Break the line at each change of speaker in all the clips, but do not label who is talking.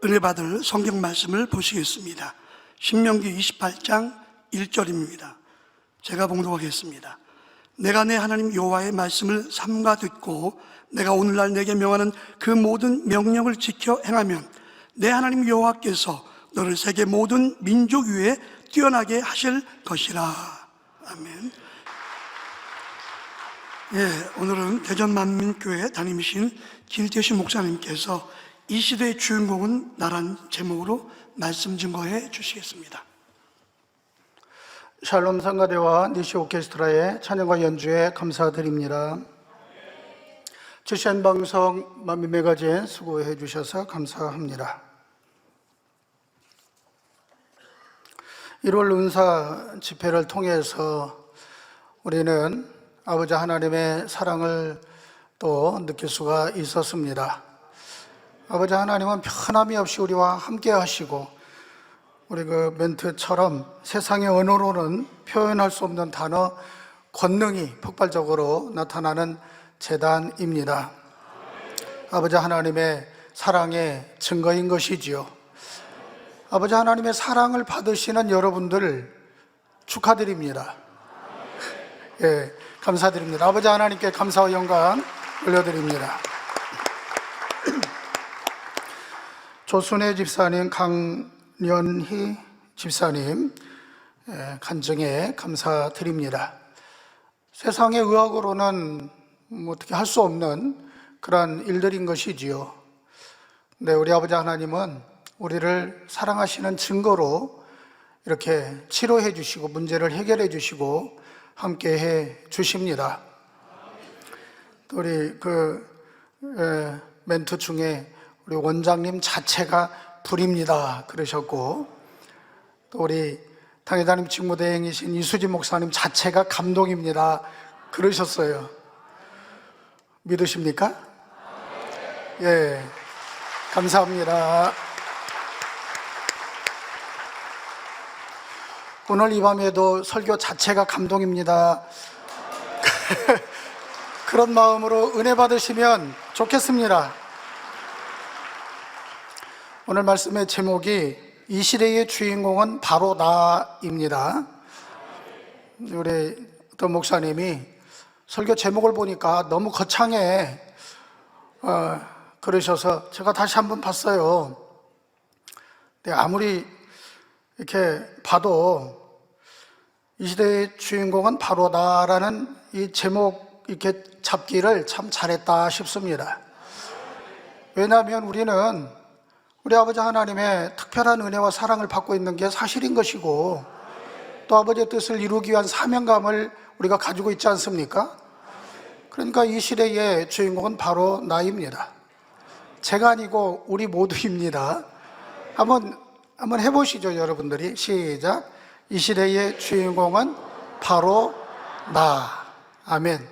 은혜 받을 성경 말씀을 보시겠습니다. 신명기 28장 1절입니다. 제가 봉독하겠습니다. 내가 내 하나님 여호와의 말씀을 삼가 듣고 내가 오늘날 내게 명하는 그 모든 명령을 지켜 행하면 내 하나님 여호와께서 너를 세계 모든 민족 위에 뛰어나게 하실 것이라. 아멘. 오늘은 대전만민교회 담임이신 길재시 목사님께서 이 시대의 주인공은 나란 제목으로 말씀 증거해 주시겠습니다.
샬롬 성가대와 니시 오케스트라의 찬양과 연주에 감사드립니다. 주시한 방송 만민매거진 수고해 주셔서 감사합니다. 1월 은사 집회를 통해서 우리는 아버지 하나님의 사랑을 또 느낄 수가 있었습니다. 아버지 하나님은 편함이 없이 우리와 함께 하시고, 우리 그 멘트처럼 세상의 언어로는 표현할 수 없는 단어 권능이 폭발적으로 나타나는 제단입니다. 아버지 하나님의 사랑의 증거인 것이지요. 아버지 하나님의 사랑을 받으시는 여러분들 축하드립니다. 감사드립니다. 아버지 하나님께 감사와 영광 올려드립니다. 조순혜 집사님, 강연희 집사님 간증에 감사드립니다. 세상의 의학으로는 어떻게 할 수 없는 그런 일들인 것이지요. 근데 우리 아버지 하나님은 우리를 사랑하시는 증거로 이렇게 치료해 주시고 문제를 해결해 주시고 함께 해 주십니다. 우리 멘트 중에 우리 원장님 자체가 불입니다 그러셨고, 또 우리 당회장님 직무대행이신 이수진 목사님 자체가 감동입니다 그러셨어요. 믿으십니까? 감사합니다. 오늘 이 밤에도 설교 자체가 감동입니다. 그런 마음으로 은혜 받으시면 좋겠습니다. 오늘 말씀의 제목이 이 시대의 주인공은 바로 나입니다. 우리 어떤 목사님이 설교 제목을 보니까 너무 거창해 그러셔서 제가 다시 한번 봤어요. 근데 아무리 이렇게 봐도 이 시대의 주인공은 바로 나라는 이 제목 이렇게 잡기를 참 잘했다 싶습니다. 왜냐하면 우리는 우리 아버지 하나님의 특별한 은혜와 사랑을 받고 있는 게 사실인 것이고, 또 아버지의 뜻을 이루기 위한 사명감을 우리가 가지고 있지 않습니까? 그러니까 이 시대의 주인공은 바로 나입니다. 제가 아니고 우리 모두입니다. 한번 해보시죠, 여러분들이. 시작. 이 시대의 주인공은 바로 나. 아멘.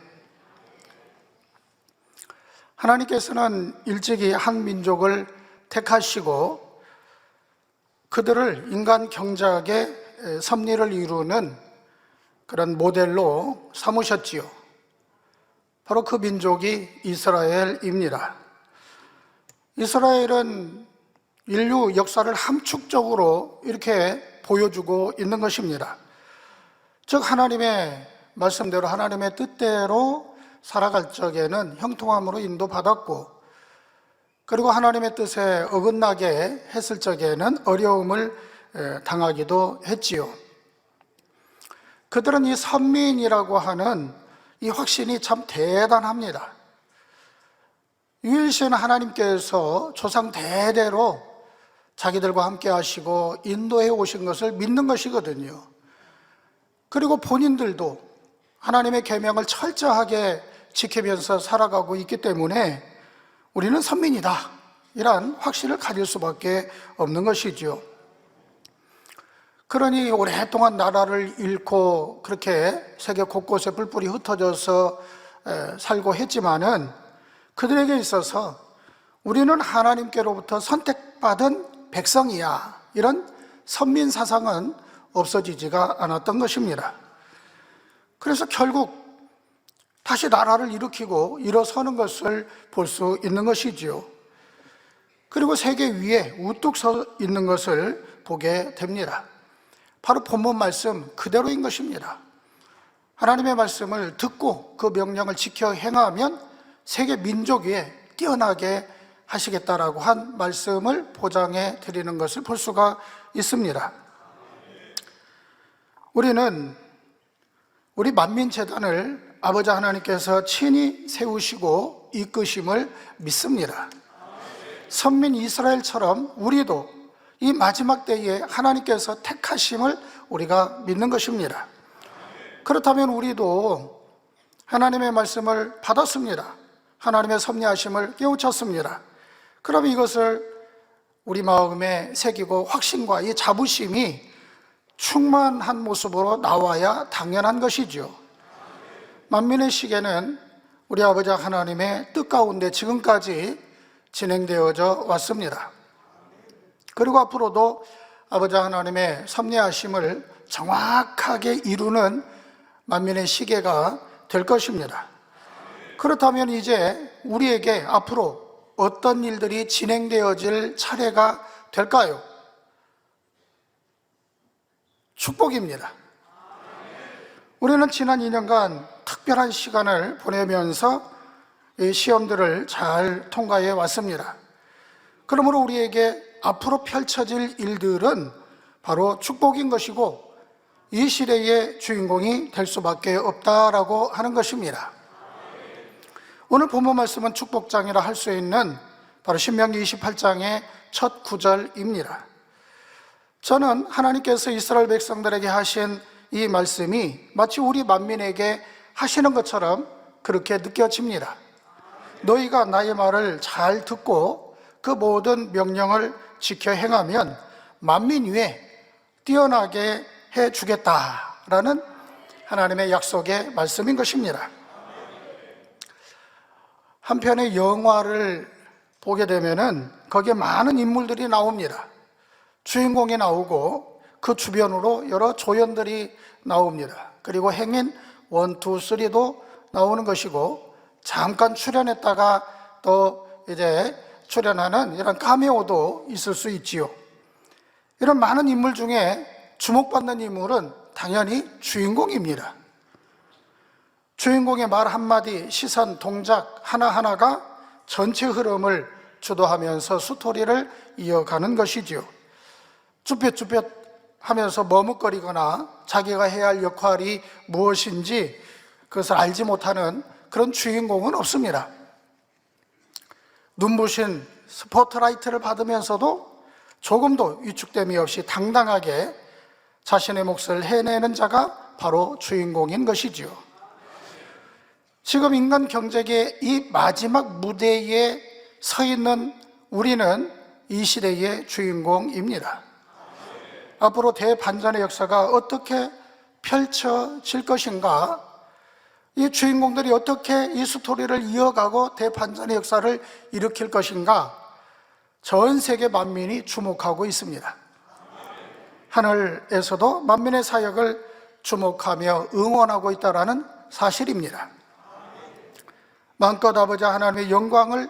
하나님께서는 일찍이 한 민족을 택하시고 그들을 인간 경작의 섭리를 이루는 그런 모델로 삼으셨지요. 바로 그 민족이 이스라엘입니다. 이스라엘은 인류 역사를 함축적으로 이렇게 보여주고 있는 것입니다. 즉 하나님의 말씀대로 하나님의 뜻대로 살아갈 적에는 형통함으로 인도받았고, 그리고 하나님의 뜻에 어긋나게 했을 적에는 어려움을 당하기도 했지요. 그들은 이 선민이라고 하는 이 확신이 참 대단합니다. 유일신 하나님께서 조상 대대로 자기들과 함께 하시고 인도해 오신 것을 믿는 것이거든요. 그리고 본인들도 하나님의 계명을 철저하게 지키면서 살아가고 있기 때문에 우리는 선민이다, 이런 확신을 가질 수밖에 없는 것이죠. 그러니 오랫동안 나라를 잃고 그렇게 세계 곳곳에 뿔뿔이 흩어져서 살고 했지만은 그들에게 있어서 우리는 하나님께로부터 선택받은 백성이야, 이런 선민 사상은 없어지지가 않았던 것입니다. 그래서 결국 다시 나라를 일으키고 일어서는 것을 볼 수 있는 것이지요. 그리고 세계 위에 우뚝 서 있는 것을 보게 됩니다. 바로 본문 말씀 그대로인 것입니다. 하나님의 말씀을 듣고 그 명령을 지켜 행하면 세계 민족 위에 뛰어나게 하시겠다라고 한 말씀을 보장해 드리는 것을 볼 수가 있습니다. 우리는 우리 만민재단을 아버지 하나님께서 친히 세우시고 이끄심을 믿습니다. 선민 이스라엘처럼 우리도 이 마지막 때에 하나님께서 택하심을 우리가 믿는 것입니다. 그렇다면 우리도 하나님의 말씀을 받았습니다. 하나님의 섭리하심을 깨우쳤습니다. 그럼 이것을 우리 마음에 새기고 확신과 이 자부심이 충만한 모습으로 나와야 당연한 것이죠. 만민의 시계는 우리 아버지 하나님의 뜻 가운데 지금까지 진행되어져 왔습니다. 그리고 앞으로도 아버지 하나님의 섭리하심을 정확하게 이루는 만민의 시계가 될 것입니다. 그렇다면 이제 우리에게 앞으로 어떤 일들이 진행되어질 차례가 될까요? 축복입니다. 우리는 지난 2년간 특별한 시간을 보내면서 이 시험들을 잘 통과해 왔습니다. 그러므로 우리에게 앞으로 펼쳐질 일들은 바로 축복인 것이고 이 시대의 주인공이 될 수밖에 없다라고 하는 것입니다. 오늘 본문 말씀은 축복장이라 할 수 있는 바로 신명기 28장의 첫 구절입니다. 저는 하나님께서 이스라엘 백성들에게 하신 이 말씀이 마치 우리 만민에게 하시는 것처럼 그렇게 느껴집니다. 너희가 나의 말을 잘 듣고 그 모든 명령을 지켜 행하면 만민 위에 뛰어나게 해주겠다라는 하나님의 약속의 말씀인 것입니다. 한편의 영화를 보게 되면은 거기에 많은 인물들이 나옵니다. 주인공이 나오고 그 주변으로 여러 조연들이 나옵니다. 그리고 행인 1, 2, 3도 나오는 것이고 잠깐 출연했다가 또 이제 출연하는 이런 카메오도 있을 수 있지요. 이런 많은 인물 중에 주목받는 인물은 당연히 주인공입니다. 주인공의 말 한마디, 시선, 동작 하나하나가 전체 흐름을 주도하면서 스토리를 이어가는 것이지요. 쭈뼛쭈뼛 하면서 머뭇거리거나 자기가 해야 할 역할이 무엇인지 그것을 알지 못하는 그런 주인공은 없습니다. 눈부신 스포트라이트를 받으면서도 조금도 위축됨이 없이 당당하게 자신의 몫을 해내는 자가 바로 주인공인 것이지요. 지금 인간 경제계의 이 마지막 무대에 서 있는 우리는 이 시대의 주인공입니다. 앞으로 대반전의 역사가 어떻게 펼쳐질 것인가, 이 주인공들이 어떻게 이 스토리를 이어가고 대반전의 역사를 일으킬 것인가, 전 세계 만민이 주목하고 있습니다. 하늘에서도 만민의 사역을 주목하며 응원하고 있다는 사실입니다. 마음껏 아버지 하나님의 영광을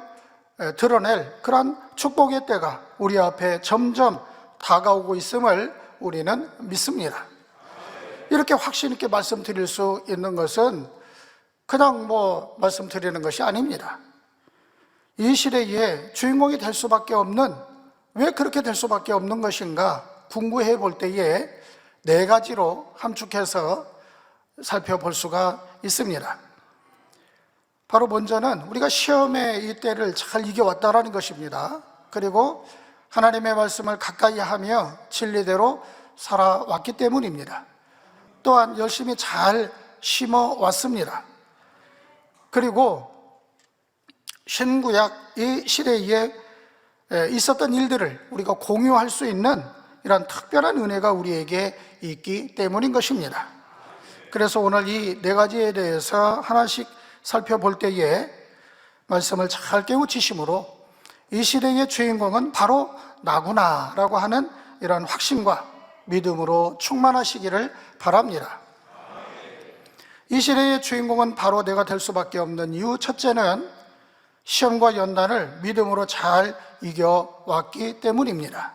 드러낼 그러한 축복의 때가 우리 앞에 점점 다가오고 있음을 우리는 믿습니다. 이렇게 확신 있게 말씀드릴 수 있는 것은 그냥 말씀드리는 것이 아닙니다. 이 시대에 주인공이 될 수밖에 없는, 왜 그렇게 될 수밖에 없는 것인가 궁구해 볼 때에 4가지로 함축해서 살펴볼 수가 있습니다. 바로 먼저는 우리가 시험의 이 때를 잘 이겨왔다라는 것입니다. 그리고 하나님의 말씀을 가까이 하며 진리대로 살아왔기 때문입니다. 또한 열심히 잘 심어왔습니다. 그리고 신구약 이 시대에 있었던 일들을 우리가 공유할 수 있는 이런 특별한 은혜가 우리에게 있기 때문인 것입니다. 그래서 오늘 이 4가지에 대해서 하나씩 살펴볼 때에 말씀을 잘 깨우치심으로 이 시대의 주인공은 바로 나구나라고 하는 이런 확신과 믿음으로 충만하시기를 바랍니다. 이 시대의 주인공은 바로 내가 될 수밖에 없는 이유, 첫째는 시험과 연단을 믿음으로 잘 이겨왔기 때문입니다.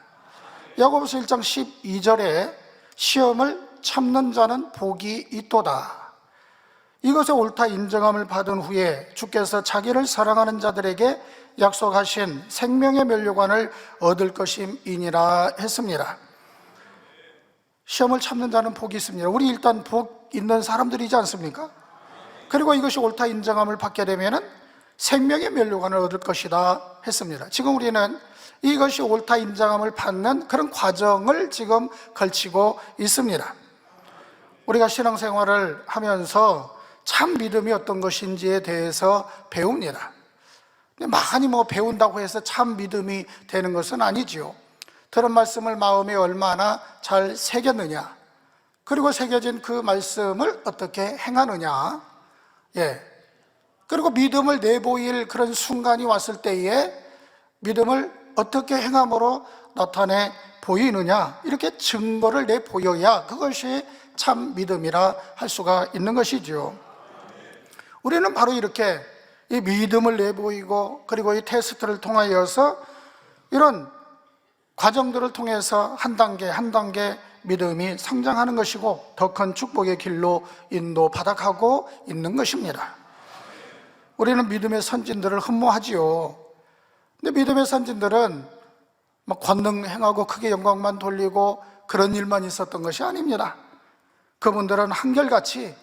야고보서 1장 12절에 시험을 참는 자는 복이 있도다. 이것에 옳다 인정함을 받은 후에 주께서 자기를 사랑하는 자들에게 약속하신 생명의 면류관을 얻을 것임이니라 했습니다. 시험을 참는 자는 복이 있습니다. 우리 일단 복 있는 사람들이지 않습니까? 그리고 이것이 옳다 인정함을 받게 되면은 생명의 면류관을 얻을 것이다 했습니다. 지금 우리는 이것이 옳다 인정함을 받는 그런 과정을 지금 걸치고 있습니다. 우리가 신앙생활을 하면서 참 믿음이 어떤 것인지에 대해서 배웁니다. 많이 배운다고 해서 참 믿음이 되는 것은 아니지요. 들은 말씀을 마음에 얼마나 잘 새겼느냐, 그리고 새겨진 그 말씀을 어떻게 행하느냐, 그리고 믿음을 내보일 그런 순간이 왔을 때에 믿음을 어떻게 행함으로 나타내 보이느냐, 이렇게 증거를 내보여야 그것이 참 믿음이라 할 수가 있는 것이죠. 우리는 바로 이렇게 이 믿음을 내보이고 그리고 이 테스트를 통하여서 이런 과정들을 통해서 한 단계 한 단계 믿음이 성장하는 것이고 더 큰 축복의 길로 인도받아가고 있는 것입니다. 우리는 믿음의 선진들을 흠모하지요. 근데 믿음의 선진들은 권능 행하고 크게 영광만 돌리고 그런 일만 있었던 것이 아닙니다. 그분들은 한결같이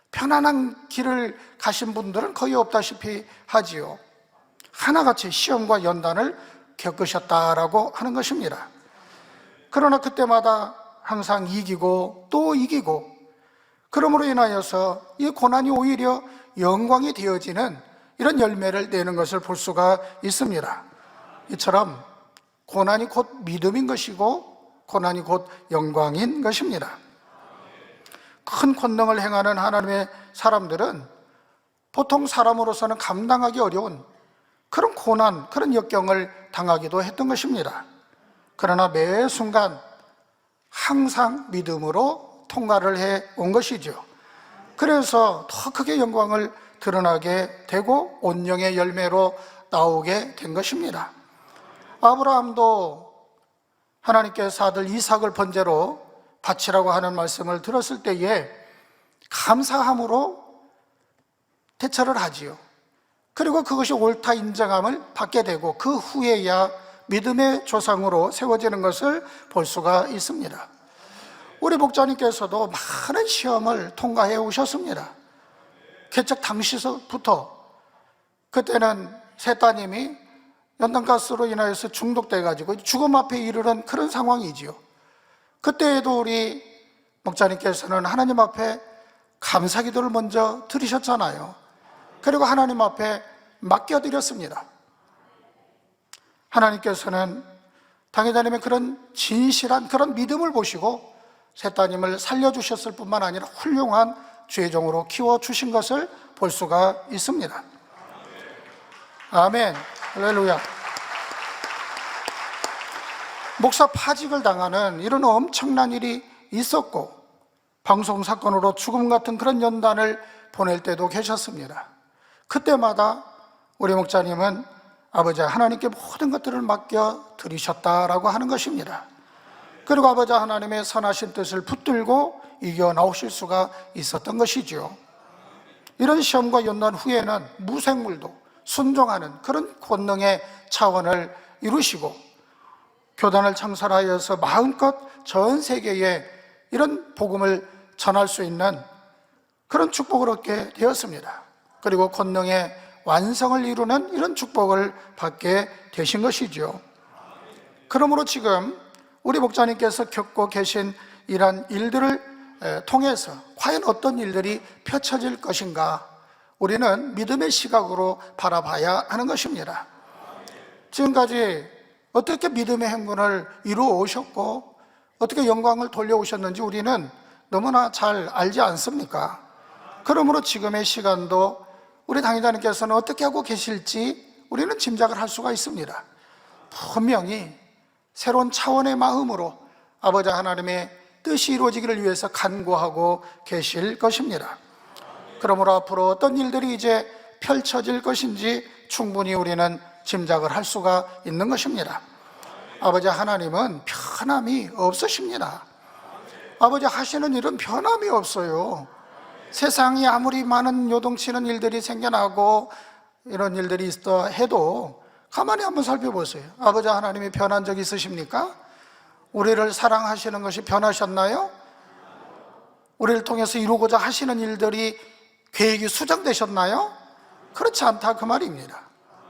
편안한 길을 가신 분들은 거의 없다시피 하지요. 하나같이 시험과 연단을 겪으셨다라고 하는 것입니다. 그러나 그때마다 항상 이기고 또 이기고, 그러므로 인하여서 이 고난이 오히려 영광이 되어지는 이런 열매를 내는 것을 볼 수가 있습니다. 이처럼 고난이 곧 믿음인 것이고 고난이 곧 영광인 것입니다. 큰 권능을 행하는 하나님의 사람들은 보통 사람으로서는 감당하기 어려운 그런 고난, 그런 역경을 당하기도 했던 것입니다. 그러나 매 순간 항상 믿음으로 통과를 해온 것이죠. 그래서 더 크게 영광을 드러나게 되고 온영의 열매로 나오게 된 것입니다. 아브라함도 하나님께서 아들 이삭을 번제로 바치라고 하는 말씀을 들었을 때에 감사함으로 대처를 하지요. 그리고 그것이 옳다 인정함을 받게 되고 그 후에야 믿음의 조상으로 세워지는 것을 볼 수가 있습니다. 우리 목자님께서도 많은 시험을 통과해 오셨습니다. 개척 당시부터. 그때는 세 따님이 연탄가스로 인하여서 중독돼 가지고 죽음 앞에 이르는 그런 상황이지요. 그때에도 우리 목자님께서는 하나님 앞에 감사기도를 먼저 드리셨잖아요. 그리고 하나님 앞에 맡겨드렸습니다. 하나님께서는 당회자님의 그런 진실한 그런 믿음을 보시고 세 따님을 살려주셨을 뿐만 아니라 훌륭한 죄종으로 키워주신 것을 볼 수가 있습니다. 아멘, 할렐루야. 목사 파직을 당하는 이런 엄청난 일이 있었고 방송 사건으로 죽음 같은 그런 연단을 보낼 때도 계셨습니다. 그때마다 우리 목자님은 아버지 하나님께 모든 것들을 맡겨 드리셨다라고 하는 것입니다. 그리고 아버지 하나님의 선하신 뜻을 붙들고 이겨 나오실 수가 있었던 것이죠. 이런 시험과 연단 후에는 무생물도 순종하는 그런 권능의 차원을 이루시고 교단을 창설하여서 마음껏 전 세계에 이런 복음을 전할 수 있는 그런 축복을 얻게 되었습니다. 그리고 권능의 완성을 이루는 이런 축복을 받게 되신 것이죠. 그러므로 지금 우리 목자님께서 겪고 계신 이러한 일들을 통해서 과연 어떤 일들이 펼쳐질 것인가, 우리는 믿음의 시각으로 바라봐야 하는 것입니다. 지금까지 어떻게 믿음의 행군을 이루어 오셨고 어떻게 영광을 돌려오셨는지 우리는 너무나 잘 알지 않습니까? 그러므로 지금의 시간도 우리 당회자님께서는 어떻게 하고 계실지 우리는 짐작을 할 수가 있습니다. 분명히 새로운 차원의 마음으로 아버지 하나님의 뜻이 이루어지기를 위해서 간구하고 계실 것입니다. 그러므로 앞으로 어떤 일들이 이제 펼쳐질 것인지 충분히 우리는 짐작을 할 수가 있는 것입니다. 아버지 하나님은 변함이 없으십니다. 아버지 하시는 일은 변함이 없어요. 세상이 아무리 많은 요동치는 일들이 생겨나고 이런 일들이 있어 해도 가만히 한번 살펴보세요. 아버지 하나님이 변한 적 있으십니까? 우리를 사랑하시는 것이 변하셨나요? 우리를 통해서 이루고자 하시는 일들이 계획이 수정되셨나요? 그렇지 않다 그 말입니다.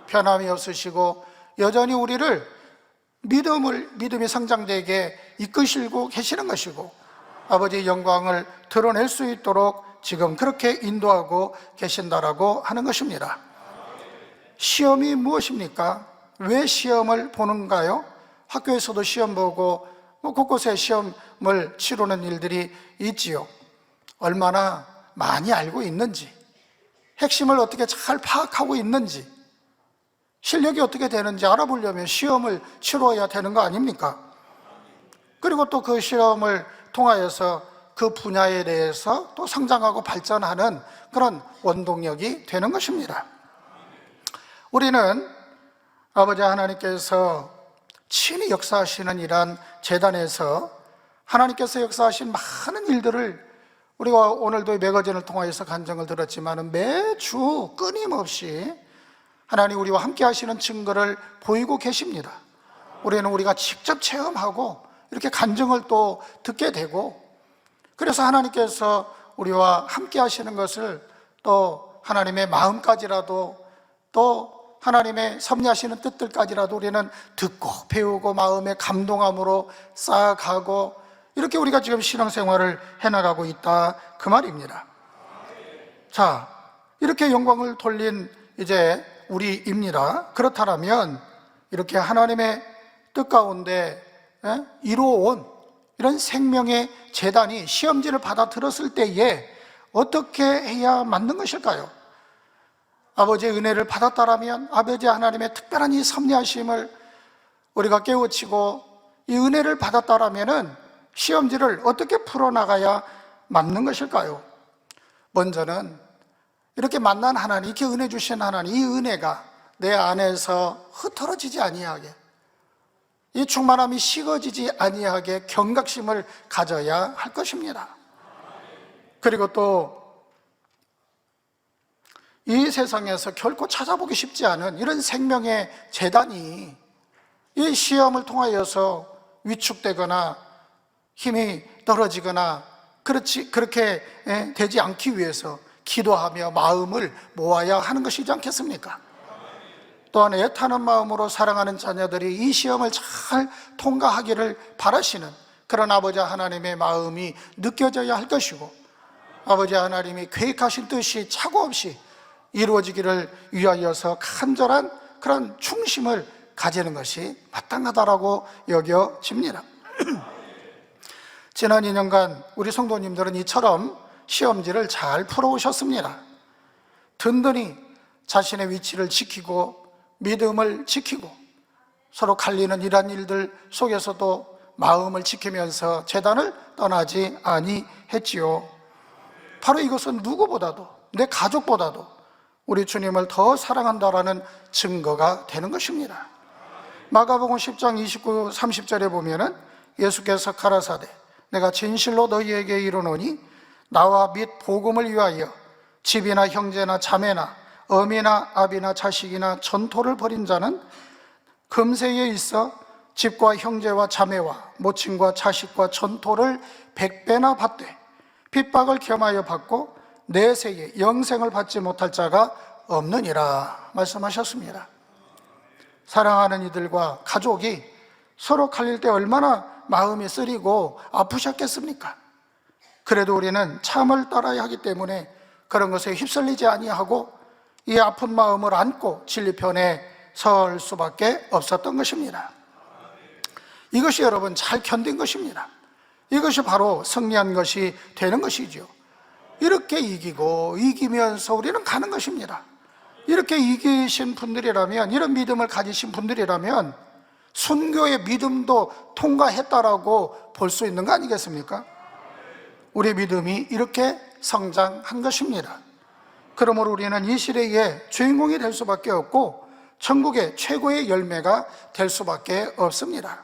변함이 없으시고 여전히 우리를 믿음이 성장되게 이끄시고 계시는 것이고 아버지의 영광을 드러낼 수 있도록 지금 그렇게 인도하고 계신다라고 하는 것입니다. 시험이 무엇입니까? 왜 시험을 보는가요? 학교에서도 시험 보고 곳곳에 시험을 치르는 일들이 있지요. 얼마나 많이 알고 있는지, 핵심을 어떻게 잘 파악하고 있는지, 실력이 어떻게 되는지 알아보려면 시험을 치러야 되는 거 아닙니까? 그리고 또 그 시험을 통하여서 그 분야에 대해서 또 성장하고 발전하는 그런 원동력이 되는 것입니다. 우리는 아버지 하나님께서 친히 역사하시는 이러한 재단에서 하나님께서 역사하신 많은 일들을 우리가 오늘도 매거진을 통하여서 간증을 들었지만 매주 끊임없이 하나님 우리와 함께 하시는 증거를 보이고 계십니다. 우리는 우리가 직접 체험하고 이렇게 간증을 또 듣게 되고, 그래서 하나님께서 우리와 함께 하시는 것을 또 하나님의 마음까지라도 또 하나님의 섭리하시는 뜻들까지라도 우리는 듣고 배우고 마음에 감동함으로 쌓아가고 이렇게 우리가 지금 신앙생활을 해나가고 있다 그 말입니다. 자, 이렇게 영광을 돌린 이제 우리입니다. 그렇다면 이렇게 하나님의 뜻 가운데 이루어온 이런 생명의 재단이 시험지를 받아들었을 때에 어떻게 해야 맞는 것일까요? 아버지의 은혜를 받았다라면 아버지 하나님의 특별한 이 섭리하심을 우리가 깨우치고 이 은혜를 받았다라면은 시험지를 어떻게 풀어나가야 맞는 것일까요? 먼저는 이렇게 만난 하나님, 이렇게 은혜 주신 하나님, 이 은혜가 내 안에서 흩어지지 아니하게, 이 충만함이 식어지지 아니하게 경각심을 가져야 할 것입니다. 그리고 또 이 세상에서 결코 찾아보기 쉽지 않은 이런 생명의 재단이 이 시험을 통하여서 위축되거나 힘이 떨어지거나 그렇게 되지 않기 위해서 기도하며 마음을 모아야 하는 것이지 않겠습니까? 또한 애타는 마음으로 사랑하는 자녀들이 이 시험을 잘 통과하기를 바라시는 그런 아버지 하나님의 마음이 느껴져야 할 것이고, 아버지 하나님이 계획하신 뜻이 착오 없이 이루어지기를 위하여서 간절한 그런 충심을 가지는 것이 마땅하다라고 여겨집니다. 지난 2년간 우리 성도님들은 이처럼 시험지를 잘 풀어오셨습니다. 든든히 자신의 위치를 지키고 믿음을 지키고 서로 갈리는 이러한 일들 속에서도 마음을 지키면서 재단을 떠나지 아니했지요. 바로 이것은 누구보다도, 내 가족보다도 우리 주님을 더 사랑한다라는 증거가 되는 것입니다. 마가복음 10장 29, 30절에 보면은 예수께서 가라사대 내가 진실로 너희에게 이르노니 나와 및 복음을 위하여 집이나 형제나 자매나 어미나 아비나 자식이나 전토를 벌인 자는 금세에 있어 집과 형제와 자매와 모친과 자식과 전토를 100배나 받되 핍박을 겸하여 받고 내세에 영생을 받지 못할 자가 없느니라 말씀하셨습니다. 사랑하는 이들과 가족이 서로 갈릴 때 얼마나 마음이 쓰리고 아프셨겠습니까? 그래도 우리는 참을 따라야 하기 때문에 그런 것에 휩쓸리지 아니하고 이 아픈 마음을 안고 진리편에 설 수밖에 없었던 것입니다. 이것이 여러분 잘 견딘 것입니다. 이것이 바로 승리한 것이 되는 것이죠. 이렇게 이기면서 우리는 가는 것입니다. 이렇게 이기신 분들이라면, 이런 믿음을 가지신 분들이라면 순교의 믿음도 통과했다라고 볼 수 있는 거 아니겠습니까? 우리 믿음이 이렇게 성장한 것입니다. 그러므로 우리는 이 시대의 주인공이 될 수밖에 없고 천국의 최고의 열매가 될 수밖에 없습니다.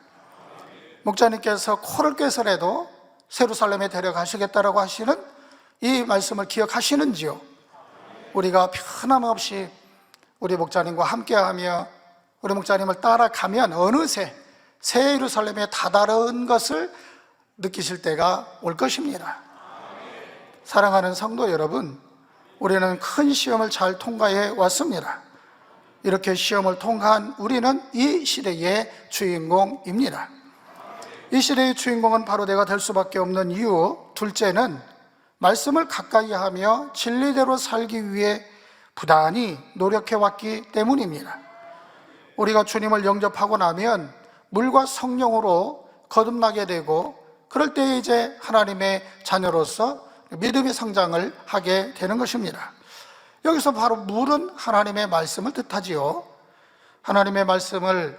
목자님께서 코를 꿰서라도 예루살렘에 데려가시겠다라고 하시는 이 말씀을 기억하시는지요? 우리가 편함없이 우리 목자님과 함께하며 우리 목자님을 따라가면 어느새 새 예루살렘에 다다른 것을 느끼실 때가 올 것입니다. 사랑하는 성도 여러분, 우리는 큰 시험을 잘 통과해 왔습니다. 이렇게 시험을 통과한 우리는 이 시대의 주인공입니다. 이 시대의 주인공은 바로 내가 될 수밖에 없는 이유, 둘째는 말씀을 가까이 하며 진리대로 살기 위해 부단히 노력해 왔기 때문입니다. 우리가 주님을 영접하고 나면 물과 성령으로 거듭나게 되고, 그럴 때 이제 하나님의 자녀로서 믿음의 성장을 하게 되는 것입니다. 여기서 바로 물은 하나님의 말씀을 뜻하지요. 하나님의 말씀을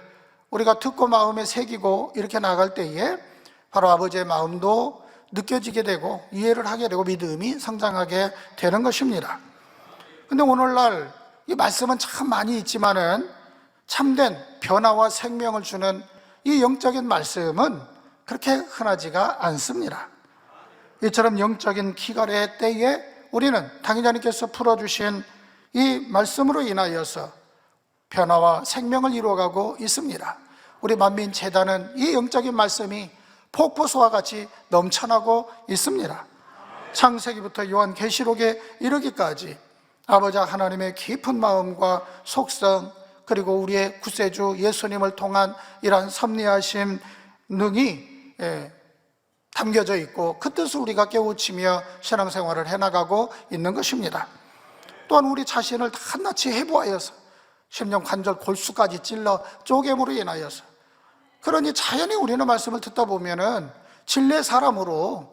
우리가 듣고 마음에 새기고 이렇게 나갈 때에 바로 아버지의 마음도 느껴지게 되고 이해를 하게 되고 믿음이 성장하게 되는 것입니다. 근데 오늘날 이 말씀은 참 많이 있지만은 참된 변화와 생명을 주는 이 영적인 말씀은 그렇게 흔하지가 않습니다. 이처럼 영적인 기갈의 때에 우리는 당회자님께서 풀어주신 이 말씀으로 인하여서 변화와 생명을 이루어가고 있습니다. 우리 만민재단은 이 영적인 말씀이 폭포수와 같이 넘쳐나고 있습니다. 창세기부터 요한계시록에 이르기까지 아버지 하나님의 깊은 마음과 속성, 그리고 우리의 구세주 예수님을 통한 이러한 섭리하심 능이 담겨져 있고 그 뜻을 우리가 깨우치며 신앙생활을 해나가고 있는 것입니다. 또한 우리 자신을 낱낱이 해보아여서 심령 관절 골수까지 찔러 쪼개므로 인하여서, 그러니 자연히 우리는 말씀을 듣다 보면은 진리의 사람으로,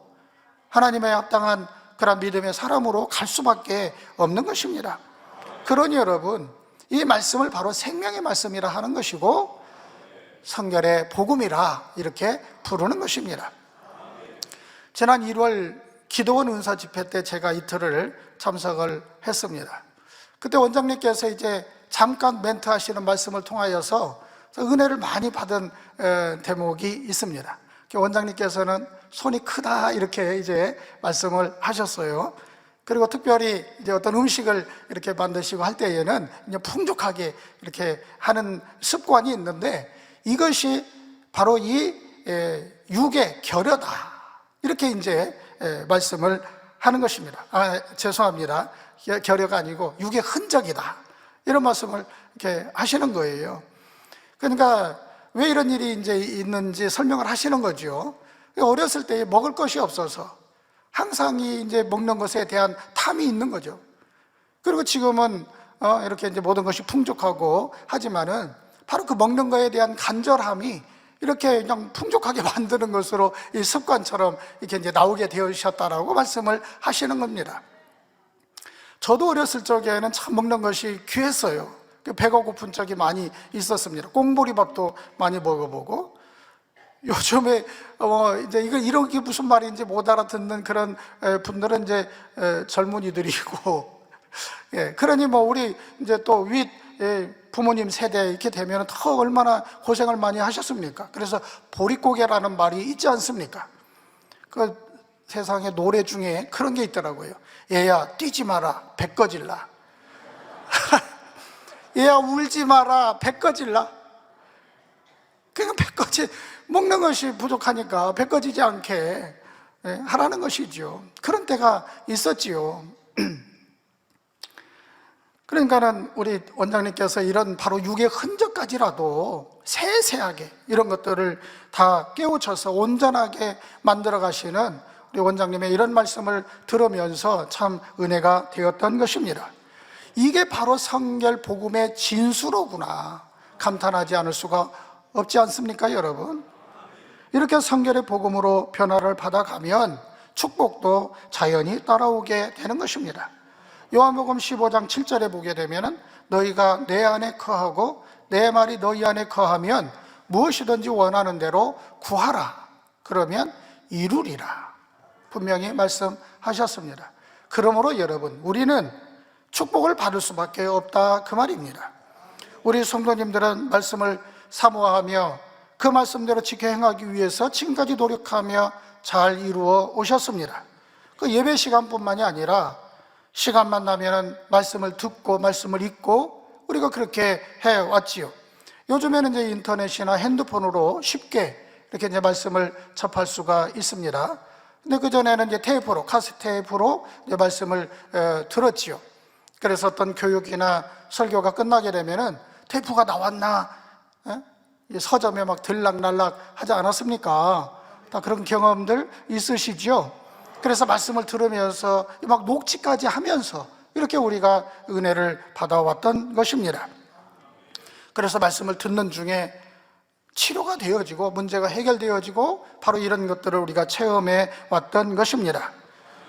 하나님의 합당한 그런 믿음의 사람으로 갈 수밖에 없는 것입니다. 그러니 여러분, 이 말씀을 바로 생명의 말씀이라 하는 것이고 성결의 복음이라 이렇게 부르는 것입니다. 지난 1월 기도원 은사 집회 때 제가 이틀을 참석을 했습니다. 그때 원장님께서 이제 잠깐 멘트 하시는 말씀을 통하여서 은혜를 많이 받은 대목이 있습니다. 원장님께서는 손이 크다 이렇게 이제 말씀을 하셨어요. 그리고 특별히 이제 어떤 음식을 이렇게 만드시고 할 때에는 이제 풍족하게 이렇게 하는 습관이 있는데, 이것이 바로 이 육의 결여다 이렇게 이제 말씀을 하는 것입니다. 죄송합니다. 결여가 아니고 육의 흔적이다 이런 말씀을 이렇게 하시는 거예요. 그러니까 왜 이런 일이 이제 있는지 설명을 하시는 거죠. 어렸을 때 먹을 것이 없어서 항상 이제 먹는 것에 대한 탐이 있는 거죠. 그리고 지금은 이렇게 이제 모든 것이 풍족하고 하지만은 바로 그 먹는 것에 대한 간절함이 이렇게 그냥 풍족하게 만드는 것으로 이 습관처럼 이렇게 이제 나오게 되셨다라고 말씀을 하시는 겁니다. 저도 어렸을 적에는 참 먹는 것이 귀했어요. 배가 고픈 적이 많이 있었습니다. 꽁보리밥도 많이 먹어보고, 요즘에 이제 이런 게 무슨 말인지 못 알아듣는 그런 분들은 이제 젊은이들이고, 예, 그러니 뭐 우리 이제 또 윗 부모님 세대 이렇게 되면 더 얼마나 고생을 많이 하셨습니까? 그래서 보릿고개라는 말이 있지 않습니까? 그 세상에 노래 중에 그런 게 있더라고요. 얘야 뛰지 마라 배 꺼질라. 얘야 울지 마라 배 꺼질라. 그냥 배 꺼지, 먹는 것이 부족하니까 배 꺼지지 않게 하라는 것이죠. 그런 때가 있었지요. 그러니까는 우리 원장님께서 이런 바로 육의 흔적까지라도 세세하게 이런 것들을 다 깨우쳐서 온전하게 만들어 가시는 우리 원장님의 이런 말씀을 들으면서 참 은혜가 되었던 것입니다. 이게 바로 성결 복음의 진수로구나 감탄하지 않을 수가 없지 않습니까, 여러분? 이렇게 성결의 복음으로 변화를 받아가면 축복도 자연히 따라오게 되는 것입니다. 요한복음 15장 7절에 보게 되면 너희가 내 안에 거하고 내 말이 너희 안에 거하면 무엇이든지 원하는 대로 구하라. 그러면 이루리라. 분명히 말씀하셨습니다. 그러므로 여러분, 우리는 축복을 받을 수밖에 없다, 그 말입니다. 우리 성도님들은 말씀을 사모하며 그 말씀대로 지켜 행하기 위해서 지금까지 노력하며 잘 이루어 오셨습니다. 그 예배 시간뿐만이 아니라 시간만 나면 말씀을 듣고 말씀을 읽고 우리가 그렇게 해왔지요. 요즘에는 이제 인터넷이나 핸드폰으로 쉽게 이렇게 이제 말씀을 접할 수가 있습니다. 근데 그전에는 이제 테이프로, 카세트 테이프로 이제 말씀을 들었지요. 그래서 어떤 교육이나 설교가 끝나게 되면은 테이프가 나왔나? 서점에 막 들락날락 하지 않았습니까? 다 그런 경험들 있으시죠? 그래서 말씀을 들으면서 막 녹취까지 하면서 이렇게 우리가 은혜를 받아왔던 것입니다. 그래서 말씀을 듣는 중에 치료가 되어지고 문제가 해결되어지고 바로 이런 것들을 우리가 체험해 왔던 것입니다.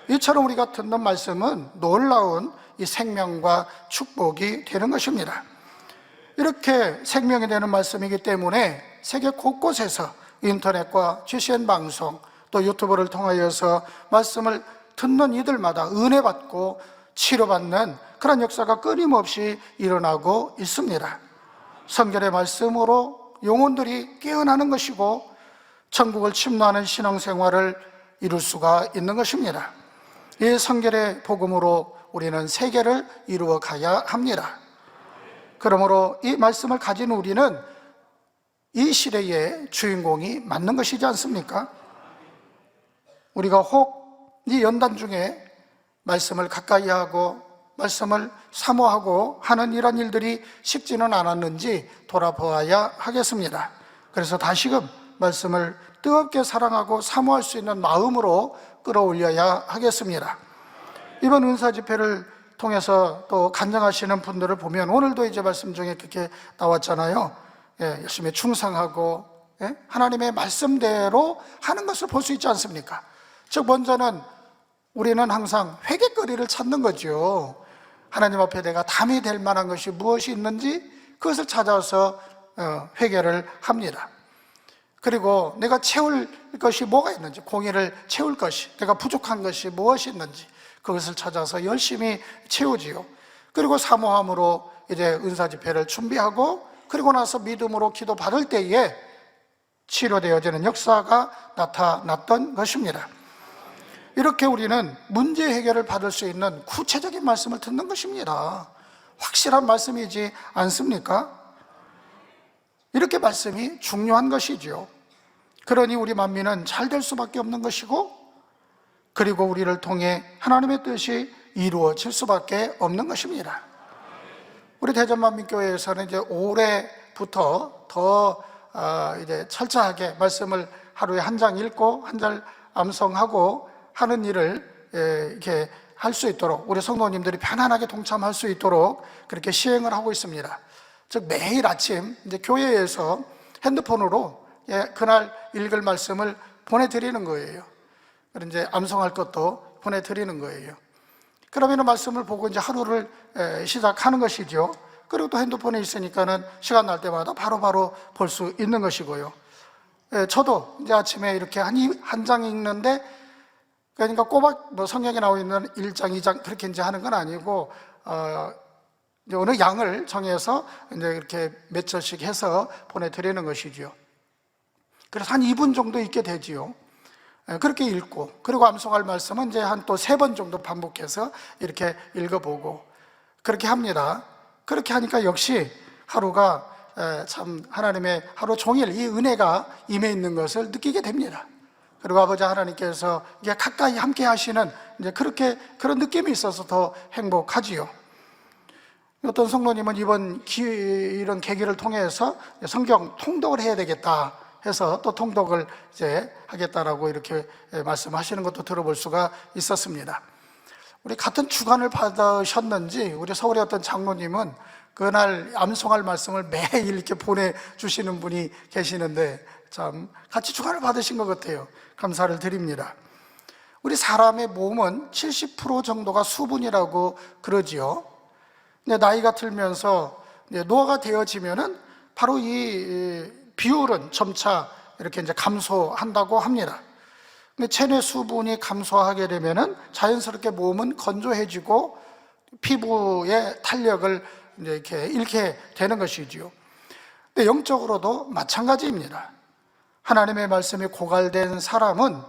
이처럼 우리가 듣는 말씀은 놀라운 이 생명과 축복이 되는 것입니다. 이렇게 생명이 되는 말씀이기 때문에 세계 곳곳에서 인터넷과 GCN 방송 또 유튜브를 통하여서 말씀을 듣는 이들마다 은혜 받고 치료받는 그런 역사가 끊임없이 일어나고 있습니다. 성결의 말씀으로 영혼들이 깨어나는 것이고 천국을 침노하는 신앙생활을 이룰 수가 있는 것입니다. 이 성결의 복음으로 우리는 세계를 이루어 가야 합니다. 그러므로 이 말씀을 가진 우리는 이 시대의 주인공이 맞는 것이지 않습니까? 우리가 혹 이 연단 중에 말씀을 가까이 하고 말씀을 사모하고 하는 이런 일들이 쉽지는 않았는지 돌아보아야 하겠습니다. 그래서 다시금 말씀을 뜨겁게 사랑하고 사모할 수 있는 마음으로 끌어올려야 하겠습니다. 이번 은사 집회를 통해서 또 간증하시는 분들을 보면 오늘도 이제 말씀 중에 그렇게 나왔잖아요. 열심히 충성하고 하나님의 말씀대로 하는 것을 볼 수 있지 않습니까? 즉 먼저는 우리는 항상 회개거리를 찾는 거죠. 하나님 앞에 내가 담이 될 만한 것이 무엇이 있는지 그것을 찾아서 회개를 합니다. 그리고 내가 채울 것이 뭐가 있는지, 공의를 채울 것이, 내가 부족한 것이 무엇이 있는지 그것을 찾아서 열심히 채우지요. 그리고 사모함으로 이제 은사 집회를 준비하고 그리고 나서 믿음으로 기도 받을 때에 치료되어지는 역사가 나타났던 것입니다. 이렇게 우리는 문제 해결을 받을 수 있는 구체적인 말씀을 듣는 것입니다. 확실한 말씀이지 않습니까? 이렇게 말씀이 중요한 것이지요. 그러니 우리 만민은 잘 될 수밖에 없는 것이고 그리고 우리를 통해 하나님의 뜻이 이루어질 수밖에 없는 것입니다. 우리 대전만민교회에서는 이제 올해부터 더 이제 철저하게 말씀을 하루에 한 장 읽고 한 장 암송하고 하는 일을 이렇게 할 수 있도록 우리 성도님들이 편안하게 동참할 수 있도록 그렇게 시행을 하고 있습니다. 즉 매일 아침 이제 교회에서 핸드폰으로 그날 읽을 말씀을 보내드리는 거예요. 그리고 이제 암송할 것도 보내드리는 거예요. 그러면 말씀을 보고 이제 하루를 시작하는 것이죠. 그리고 또 핸드폰에 있으니까는 시간 날 때마다 바로바로 볼 수 있는 것이고요. 저도 이제 아침에 이렇게 한 장 읽는데 그러니까 꼬박 뭐 성경에 나와 있는 1장, 2장 그렇게 이제 하는 건 아니고 이제 어느 양을 정해서 이제 이렇게 몇 절씩 해서 보내드리는 것이죠. 그래서 한 2분 정도 읽게 되지요. 그렇게 읽고 그리고 암송할 말씀은 이제 한 또 3번 정도 반복해서 이렇게 읽어보고 그렇게 합니다. 그렇게 하니까 역시 하루가 참 하나님의 하루 종일 이 은혜가 임해 있는 것을 느끼게 됩니다. 그리고 아버지 하나님께서 이게 가까이 함께 하시는 이제 그런 느낌이 있어서 더 행복하지요. 어떤 성도님은 이런 계기를 통해서 성경 통독을 해야 되겠다 해서 또 통독을 이제 하겠다라고 이렇게 말씀하시는 것도 들어볼 수가 있었습니다. 우리 같은 주관을 받으셨는지 우리 서울의 어떤 장로님은 그날 암송할 말씀을 매일 이렇게 보내주시는 분이 계시는데 참 같이 주관을 받으신 것 같아요. 감사를 드립니다. 우리 사람의 몸은 70% 정도가 수분이라고 그러지요. 나이가 들면서 노화가 되어지면은 바로 이 비율은 점차 이렇게 이제 감소한다고 합니다. 근데 체내 수분이 감소하게 되면은 자연스럽게 몸은 건조해지고 피부의 탄력을 이제 이렇게 잃게 되는 것이지요. 근데 영적으로도 마찬가지입니다. 하나님의 말씀이 고갈된 사람은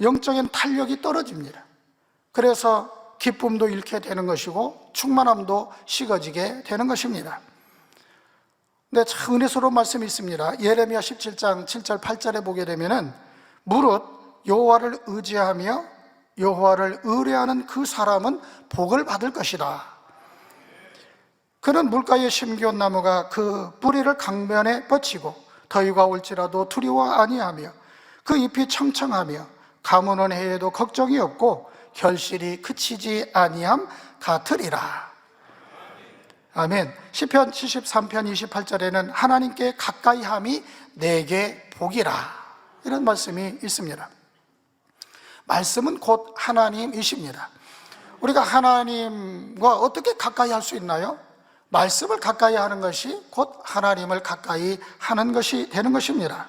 영적인 탄력이 떨어집니다. 그래서 기쁨도 잃게 되는 것이고 충만함도 식어지게 되는 것입니다. 근데 참 은혜스러운 말씀이 있습니다. 예레미야 17장 7절 8절에 보게 되면은 무릇 여호와를 의지하며 여호와를 의뢰하는 그 사람은 복을 받을 것이다. 그는 물가에 심겨온 나무가 그 뿌리를 강변에 뻗치고 더위가 올지라도 두려워 아니하며 그 잎이 청청하며 가무는 해에도 걱정이 없고 결실이 그치지 아니함 같으리라. 아멘. 시편 73편 28절에는 하나님께 가까이함이 내게 복이라, 이런 말씀이 있습니다. 말씀은 곧 하나님이십니다. 우리가 하나님과 어떻게 가까이 할 수 있나요? 말씀을 가까이 하는 것이 곧 하나님을 가까이 하는 것이 되는 것입니다.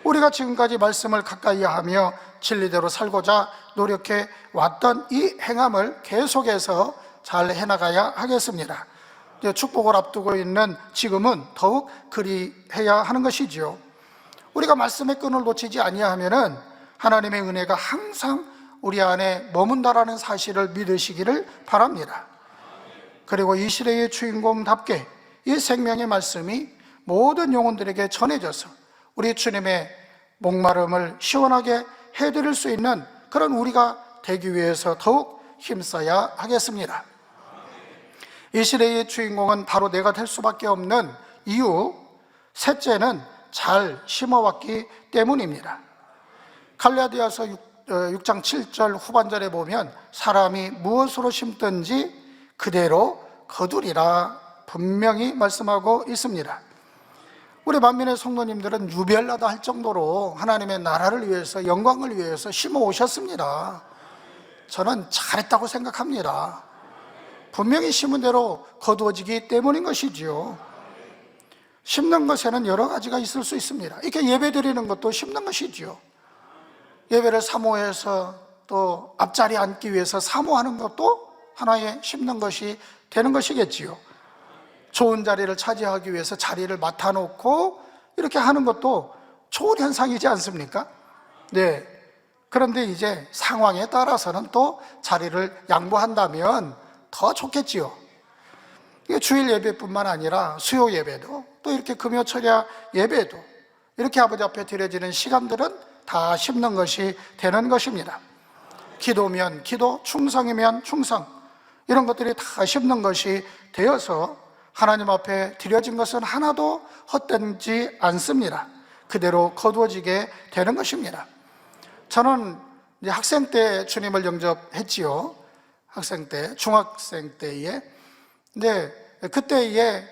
우리가 지금까지 말씀을 가까이 하며 진리대로 살고자 노력해 왔던 이 행함을 계속해서 잘 해나가야 하겠습니다. 축복을 앞두고 있는 지금은 더욱 그리해야 하는 것이지요. 우리가 말씀의 끈을 놓치지 아니하면은 하나님의 은혜가 항상 우리 안에 머문다라는 사실을 믿으시기를 바랍니다. 그리고 이 시대의 주인공답게 이 생명의 말씀이 모든 영혼들에게 전해져서 우리 주님의 목마름을 시원하게 해드릴 수 있는 그런 우리가 되기 위해서 더욱 힘써야 하겠습니다. 이 시대의 주인공은 바로 내가 될 수밖에 없는 이유, 셋째는 잘 심어왔기 때문입니다. 갈라디아서 6장 7절 후반절에 보면 사람이 무엇으로 심든지 그대로 거두리라 분명히 말씀하고 있습니다. 우리 만민의 성도님들은 유별나다 할 정도로 하나님의 나라를 위해서, 영광을 위해서 심어 오셨습니다. 저는 잘했다고 생각합니다. 분명히 심은 대로 거두어지기 때문인 것이지요. 심는 것에는 여러 가지가 있을 수 있습니다. 이렇게 예배 드리는 것도 심는 것이지요. 예배를 사모해서 또 앞자리에 앉기 위해서 사모하는 것도 하나의 심는 것이 되는 것이겠지요. 좋은 자리를 차지하기 위해서 자리를 맡아놓고 이렇게 하는 것도 좋은 현상이지 않습니까? 네. 그런데 이제 상황에 따라서는 또 자리를 양보한다면 더 좋겠지요. 주일 예배뿐만 아니라 수요 예배도 또 이렇게 금요철야 예배도 이렇게 아버지 앞에 드려지는 시간들은 다 심는 것이 되는 것입니다. 기도면 기도, 충성이면 충성, 이런 것들이 다 심는 것이 되어서 하나님 앞에 드려진 것은 하나도 헛되지 않습니다. 그대로 거두어지게 되는 것입니다. 저는 이제 학생 때 주님을 영접했지요. 학생 때, 중학생 때에. 근데 그때에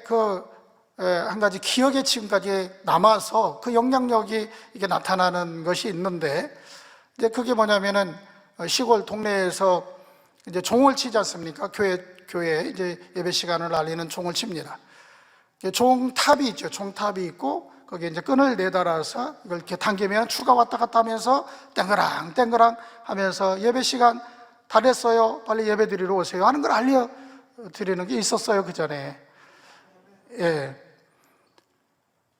한 가지 기억에 지금까지 남아서 그 영향력이 이게 나타나는 것이 있는데, 이제 그게 뭐냐면은 시골 동네에서 이제 종을 치지 않습니까? 교회 이제 예배 시간을 알리는 종을 칩니다. 종탑이 있죠. 종탑이 있고 거기에 이제 끈을 내달아서 이걸 이렇게 당기면 추가 왔다 갔다 하면서 땡그랑 땡그랑 하면서 예배 시간 다 됐어요, 빨리 예배 드리러 오세요 하는 걸 알려드리는 게 있었어요, 그 전에. 예.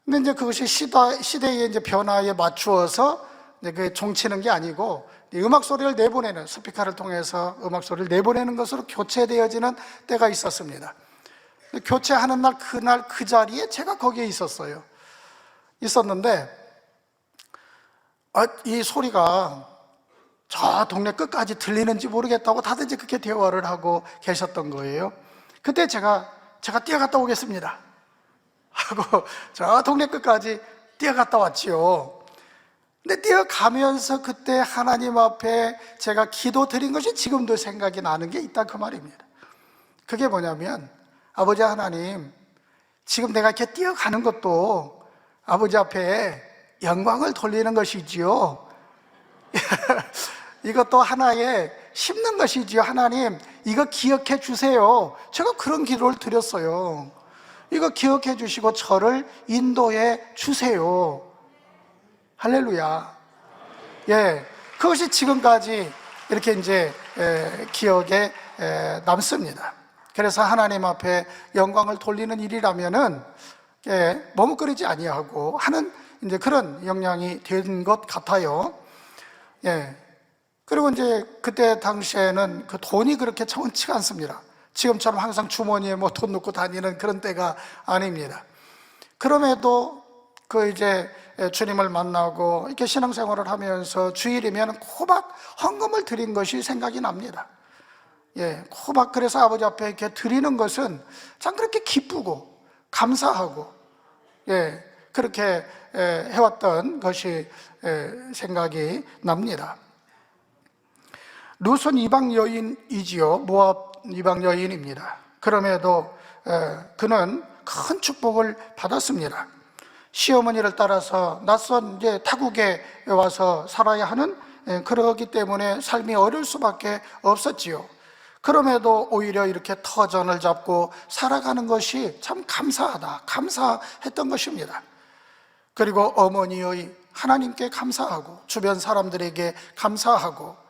근데 이제 그것이 시대의 이제 변화에 맞추어서 이제 그 종치는 게 아니고 음악 소리를 내보내는, 스피커를 통해서 음악 소리를 내보내는 것으로 교체되어지는 때가 있었습니다. 교체하는 날 그날 그 자리에 제가 거기에 있었는데 이 소리가 저 동네 끝까지 들리는지 모르겠다고 다들 이제 그렇게 대화를 하고 계셨던 거예요. 그때 제가 뛰어갔다 오겠습니다 하고 저 동네 끝까지 뛰어갔다 왔지요. 근데 뛰어가면서 그때 하나님 앞에 제가 기도 드린 것이 지금도 생각이 나는 게 있다, 그 말입니다. 그게 뭐냐면, 아버지 하나님, 지금 내가 이렇게 뛰어가는 것도 아버지 앞에 영광을 돌리는 것이지요. 이것도 하나의 심는 것이지요. 하나님, 이거 기억해 주세요. 제가 그런 기도를 드렸어요. 이거 기억해 주시고 저를 인도해 주세요. 할렐루야. 예, 그것이 지금까지 이렇게 이제 기억에 남습니다. 그래서 하나님 앞에 영광을 돌리는 일이라면은 머뭇거리지 아니하고 하는 이제 그런 역량이 된 것 같아요. 예. 그리고 이제 그때 당시에는 그 돈이 그렇게 천치가 않습니다. 지금처럼 항상 주머니에 뭐 돈 넣고 다니는 그런 때가 아닙니다. 그럼에도 그 이제 주님을 만나고 이렇게 신앙생활을 하면서 주일이면 코박 헌금을 드린 것이 생각이 납니다. 예, 코박 그래서 아버지 앞에 이렇게 드리는 것은 참 그렇게 기쁘고 감사하고 예, 그렇게 해왔던 것이 생각이 납니다. 룻은 이방 여인이지요. 모압 이방 여인입니다. 그럼에도 그는 큰 축복을 받았습니다. 시어머니를 따라서 낯선 이제 타국에 와서 살아야 하는 그러기 때문에 삶이 어려울 수밖에 없었지요. 그럼에도 오히려 이렇게 터전을 잡고 살아가는 것이 참 감사하다, 감사했던 것입니다. 그리고 어머니의 하나님께 감사하고 주변 사람들에게 감사하고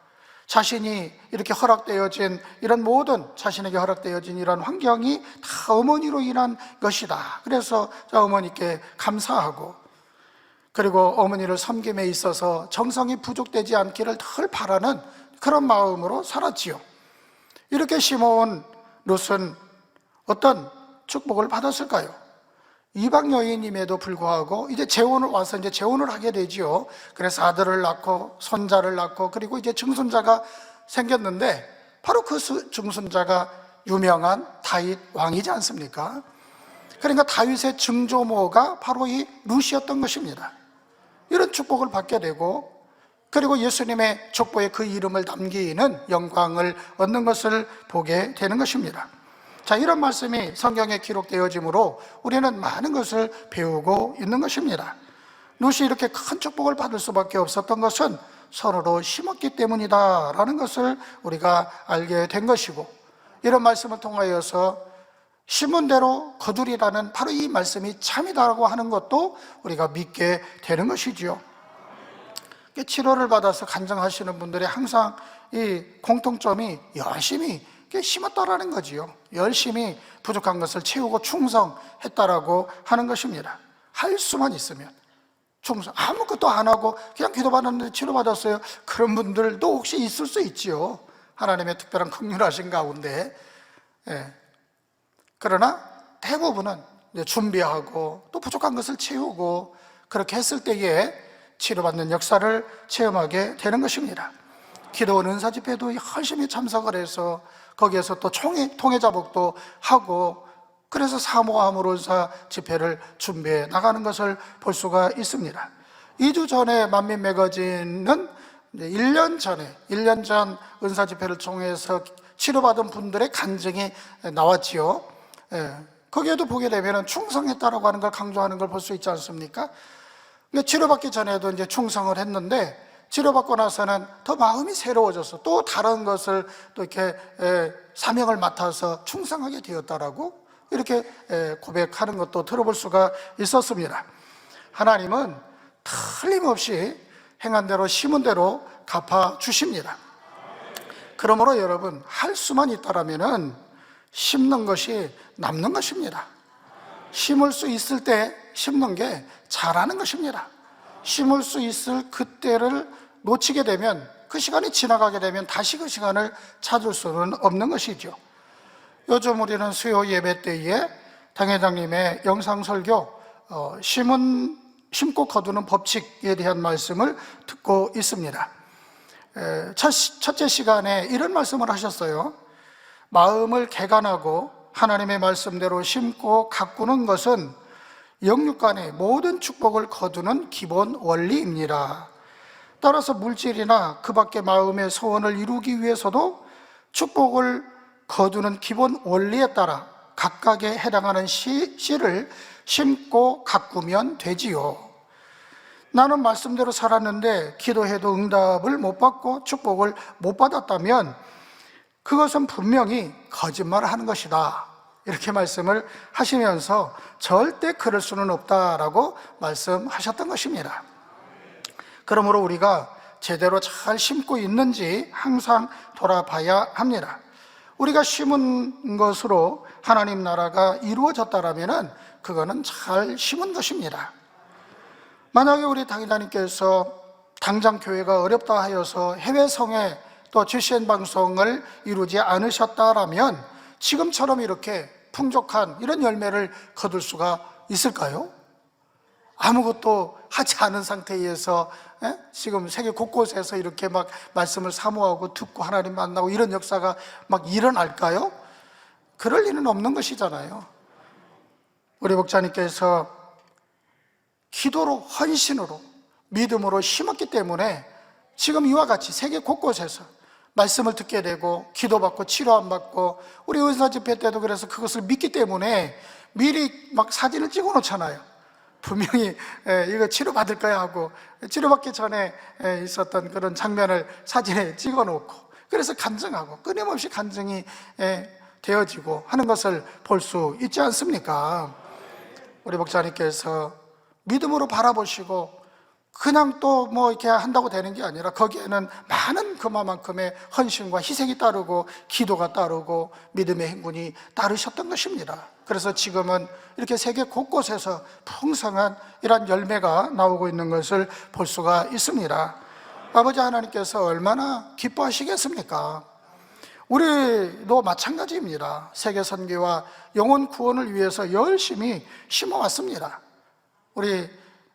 자신이 이렇게 허락되어진 이런 모든 자신에게 허락되어진 이런 환경이 다 어머니로 인한 것이다. 그래서 어머니께 감사하고 그리고 어머니를 섬김에 있어서 정성이 부족되지 않기를 늘 바라는 그런 마음으로 살았지요. 이렇게 심어온 룻은 어떤 축복을 받았을까요? 이방 여인임에도 불구하고 이제 재혼을 와서 이제 재혼을 하게 되지요. 그래서 아들을 낳고 손자를 낳고 그리고 이제 증손자가 생겼는데 바로 그 증손자가 유명한 다윗 왕이지 않습니까? 그러니까 다윗의 증조모가 바로 이 룻이었던 것입니다. 이런 축복을 받게 되고 그리고 예수님의 족보에 그 이름을 남기는 영광을 얻는 것을 보게 되는 것입니다. 자, 이런 말씀이 성경에 기록되어지므로 우리는 많은 것을 배우고 있는 것입니다. 룻이 이렇게 큰 축복을 받을 수밖에 없었던 것은 서로로 심었기 때문이다라는 것을 우리가 알게 된 것이고, 이런 말씀을 통하여서 심은 대로 거두리라는 바로 이 말씀이 참이다라고 하는 것도 우리가 믿게 되는 것이지요. 치료를 받아서 간증하시는 분들이 항상 이 공통점이 열심히 심었다라는 거지요. 열심히 부족한 것을 채우고 충성했다라고 하는 것입니다. 할 수만 있으면 충성, 아무것도 안 하고 그냥 기도받았는데 치료받았어요. 그런 분들도 혹시 있을 수 있지요. 하나님의 특별한 긍휼하신 가운데. 그러나 대부분은 준비하고 또 부족한 것을 채우고 그렇게 했을 때에 치료받는 역사를 체험하게 되는 것입니다. 기도원 은사 집회도 열심히 참석을 해서 거기에서 또 통회자복도 하고 그래서 사모함으로 은사 집회를 준비해 나가는 것을 볼 수가 있습니다. 2주 전에 만민 매거진은 1년 전 은사 집회를 통해서 치료받은 분들의 간증이 나왔지요. 거기에도 보게 되면 충성했다라고 하는 걸 강조하는 걸 볼 수 있지 않습니까? 치료받기 전에도 이제 충성을 했는데 치료받고 나서는 더 마음이 새로워져서 또 다른 것을 또 이렇게 사명을 맡아서 충성하게 되었다라고 이렇게 고백하는 것도 들어볼 수가 있었습니다. 하나님은 틀림없이 행한 대로 심은 대로 갚아 주십니다. 그러므로 여러분, 할 수만 있다라면은 심는 것이 남는 것입니다. 심을 수 있을 때 심는 게 잘하는 것입니다. 심을 수 있을 그때를 놓치게 되면, 그 시간이 지나가게 되면 다시 그 시간을 찾을 수는 없는 것이죠. 요즘 우리는 수요 예배 때에 당회장님의 영상 설교 심고 거두는 법칙에 대한 말씀을 듣고 있습니다. 첫째 시간에 이런 말씀을 하셨어요. 마음을 개간하고 하나님의 말씀대로 심고 가꾸는 것은 영육간의 모든 축복을 거두는 기본 원리입니다. 따라서 물질이나 그 밖의 마음의 소원을 이루기 위해서도 축복을 거두는 기본 원리에 따라 각각에 해당하는 씨를 심고 가꾸면 되지요. 나는 말씀대로 살았는데 기도해도 응답을 못 받고 축복을 못 받았다면 그것은 분명히 거짓말을 하는 것이다, 이렇게 말씀을 하시면서 절대 그럴 수는 없다라고 말씀하셨던 것입니다. 그러므로 우리가 제대로 잘 심고 있는지 항상 돌아봐야 합니다. 우리가 심은 것으로 하나님 나라가 이루어졌다라면은 그거는 잘 심은 것입니다. 만약에 우리 당회장님께서 당장 교회가 어렵다 하여서 해외 성회 또 GCN 방송을 이루지 않으셨다라면 지금처럼 이렇게 풍족한 이런 열매를 거둘 수가 있을까요? 아무것도 하지 않은 상태에서 지금 세계 곳곳에서 이렇게 막 말씀을 사모하고 듣고 하나님 만나고 이런 역사가 막 일어날까요? 그럴 리는 없는 것이잖아요. 우리 목사님께서 기도로, 헌신으로, 믿음으로 심었기 때문에 지금 이와 같이 세계 곳곳에서 말씀을 듣게 되고 기도받고 치료 안 받고, 우리 의사 집회 때도 그래서 그것을 믿기 때문에 미리 막 사진을 찍어 놓잖아요. 분명히 이거 치료받을 거야 하고 치료받기 전에 있었던 그런 장면을 사진에 찍어 놓고, 그래서 간증하고 끊임없이 간증이 되어지고 하는 것을 볼 수 있지 않습니까? 우리 목사님께서 믿음으로 바라보시고 그냥 또 뭐 이렇게 한다고 되는 게 아니라 거기에는 많은 그만큼의 헌신과 희생이 따르고 기도가 따르고 믿음의 행군이 따르셨던 것입니다. 그래서 지금은 이렇게 세계 곳곳에서 풍성한 이러한 열매가 나오고 있는 것을 볼 수가 있습니다. 아버지 하나님께서 얼마나 기뻐하시겠습니까? 우리도 마찬가지입니다. 세계 선교와 영혼 구원을 위해서 열심히 심어왔습니다. 우리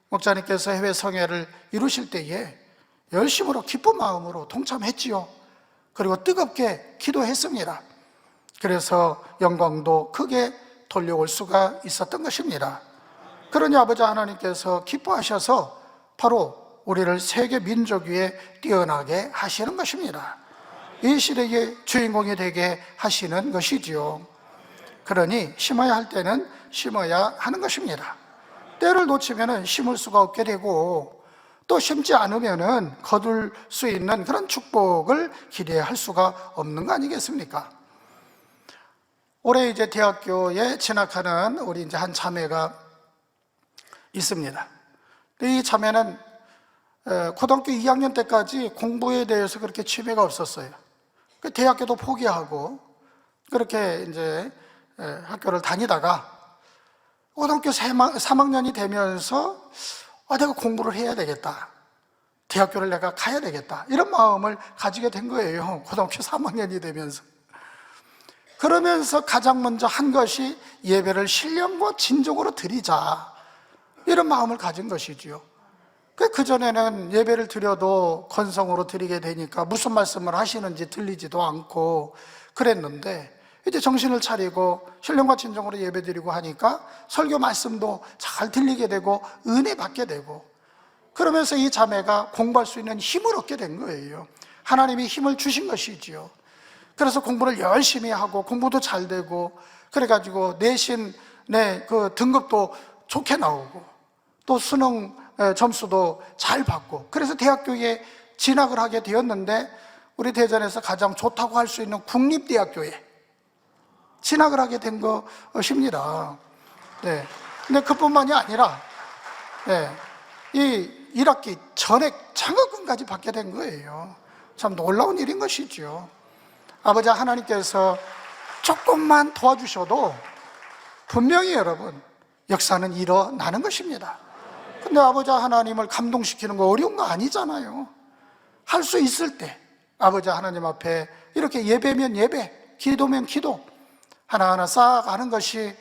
목사님께서 해외 성회를 이루실 때에 열심으로 기쁜 마음으로 동참했지요. 그리고 뜨겁게 기도했습니다. 그래서 영광도 크게 돌려올 수가 있었던 것입니다. 그러니 아버지 하나님께서 기뻐하셔서 바로 우리를 세계 민족 위에 뛰어나게 하시는 것입니다. 이 시대의 주인공이 되게 하시는 것이지요. 그러니 심어야 할 때는 심어야 하는 것입니다. 때를 놓치면 심을 수가 없게 되고, 또 심지 않으면 거둘 수 있는 그런 축복을 기대할 수가 없는 거 아니겠습니까? 올해 이제 대학교에 진학하는 우리 이제 한 자매가 있습니다. 이 자매는 고등학교 2학년 때까지 공부에 대해서 그렇게 취미가 없었어요. 대학교도 포기하고 그렇게 이제 학교를 다니다가 고등학교 3학년이 되면서 내가 공부를 해야 되겠다, 대학교를 내가 가야 되겠다, 이런 마음을 가지게 된 거예요. 고등학교 3학년이 되면서. 그러면서 가장 먼저 한 것이 예배를 신령과 진정으로 드리자, 이런 마음을 가진 것이지요. 그전에는 예배를 드려도 건성으로 드리게 되니까 무슨 말씀을 하시는지 들리지도 않고 그랬는데, 이제 정신을 차리고 신령과 진정으로 예배드리고 하니까 설교 말씀도 잘 들리게 되고 은혜 받게 되고, 그러면서 이 자매가 공부할 수 있는 힘을 얻게 된 거예요. 하나님이 힘을 주신 것이지요. 그래서 공부를 열심히 하고 공부도 잘 되고, 그래가지고 내신 그 등급도 좋게 나오고 또 수능 점수도 잘 받고, 그래서 대학교에 진학을 하게 되었는데, 우리 대전에서 가장 좋다고 할 수 있는 국립대학교에 진학을 하게 된 것입니다. 네. 근데 그뿐만이 아니라 이 1학기 전액 장학금까지 받게 된 거예요. 참 놀라운 일인 것이죠. 아버지 하나님께서 조금만 도와주셔도 분명히 여러분 역사는 일어나는 것입니다. 근데 아버지 하나님을 감동시키는 거 어려운 거 아니잖아요. 할 수 있을 때 아버지 하나님 앞에 이렇게 예배면 예배, 기도면 기도, 하나하나 쌓아가는 것이,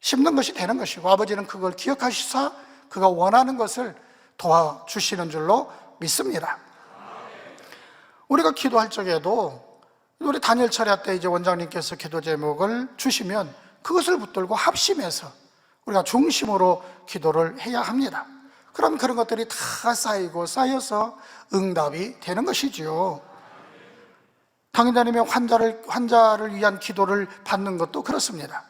심는 것이 되는 것이고, 아버지는 그걸 기억하시사 그가 원하는 것을 도와주시는 줄로 믿습니다. 우리가 기도할 적에도 우리 단일 철야 때 이제 원장님께서 기도 제목을 주시면 그것을 붙들고 합심해서 우리가 중심으로 기도를 해야 합니다. 그럼 그런 것들이 다 쌓이고 쌓여서 응답이 되는 것이지요. 당회장님의 환자를 위한 기도를 받는 것도 그렇습니다.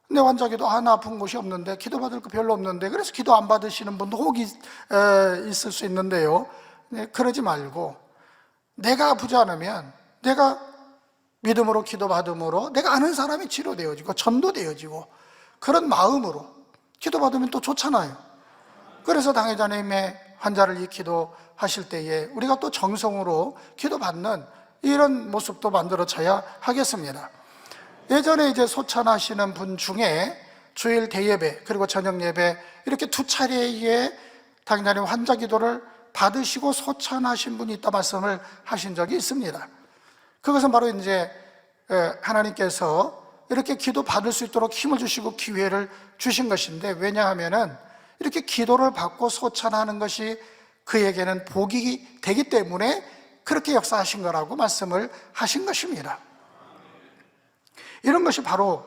근데 환자기도 나 아픈 곳이 없는데, 기도받을 거 별로 없는데, 그래서 기도 안 받으시는 분도 혹 있을 수 있는데요. 그러지 말고 내가 아프지 않으면 내가 믿음으로 기도받음으로 내가 아는 사람이 치료되어지고 전도되어지고, 그런 마음으로 기도받으면 또 좋잖아요. 그래서 당회장님의 환자를 기도하실 때에 우리가 또 정성으로 기도받는 이런 모습도 만들어져야 하겠습니다. 예전에 이제 소찬하시는 분 중에 주일 대예배 그리고 저녁 예배 이렇게 두 차례에 당연히 환자 기도를 받으시고 소찬하신 분이 있다 말씀을 하신 적이 있습니다. 그것은 바로 이제 하나님께서 이렇게 기도 받을 수 있도록 힘을 주시고 기회를 주신 것인데, 왜냐하면은 이렇게 기도를 받고 소찬하는 것이 그에게는 복이 되기 때문에 그렇게 역사하신 거라고 말씀을 하신 것입니다. 이런 것이 바로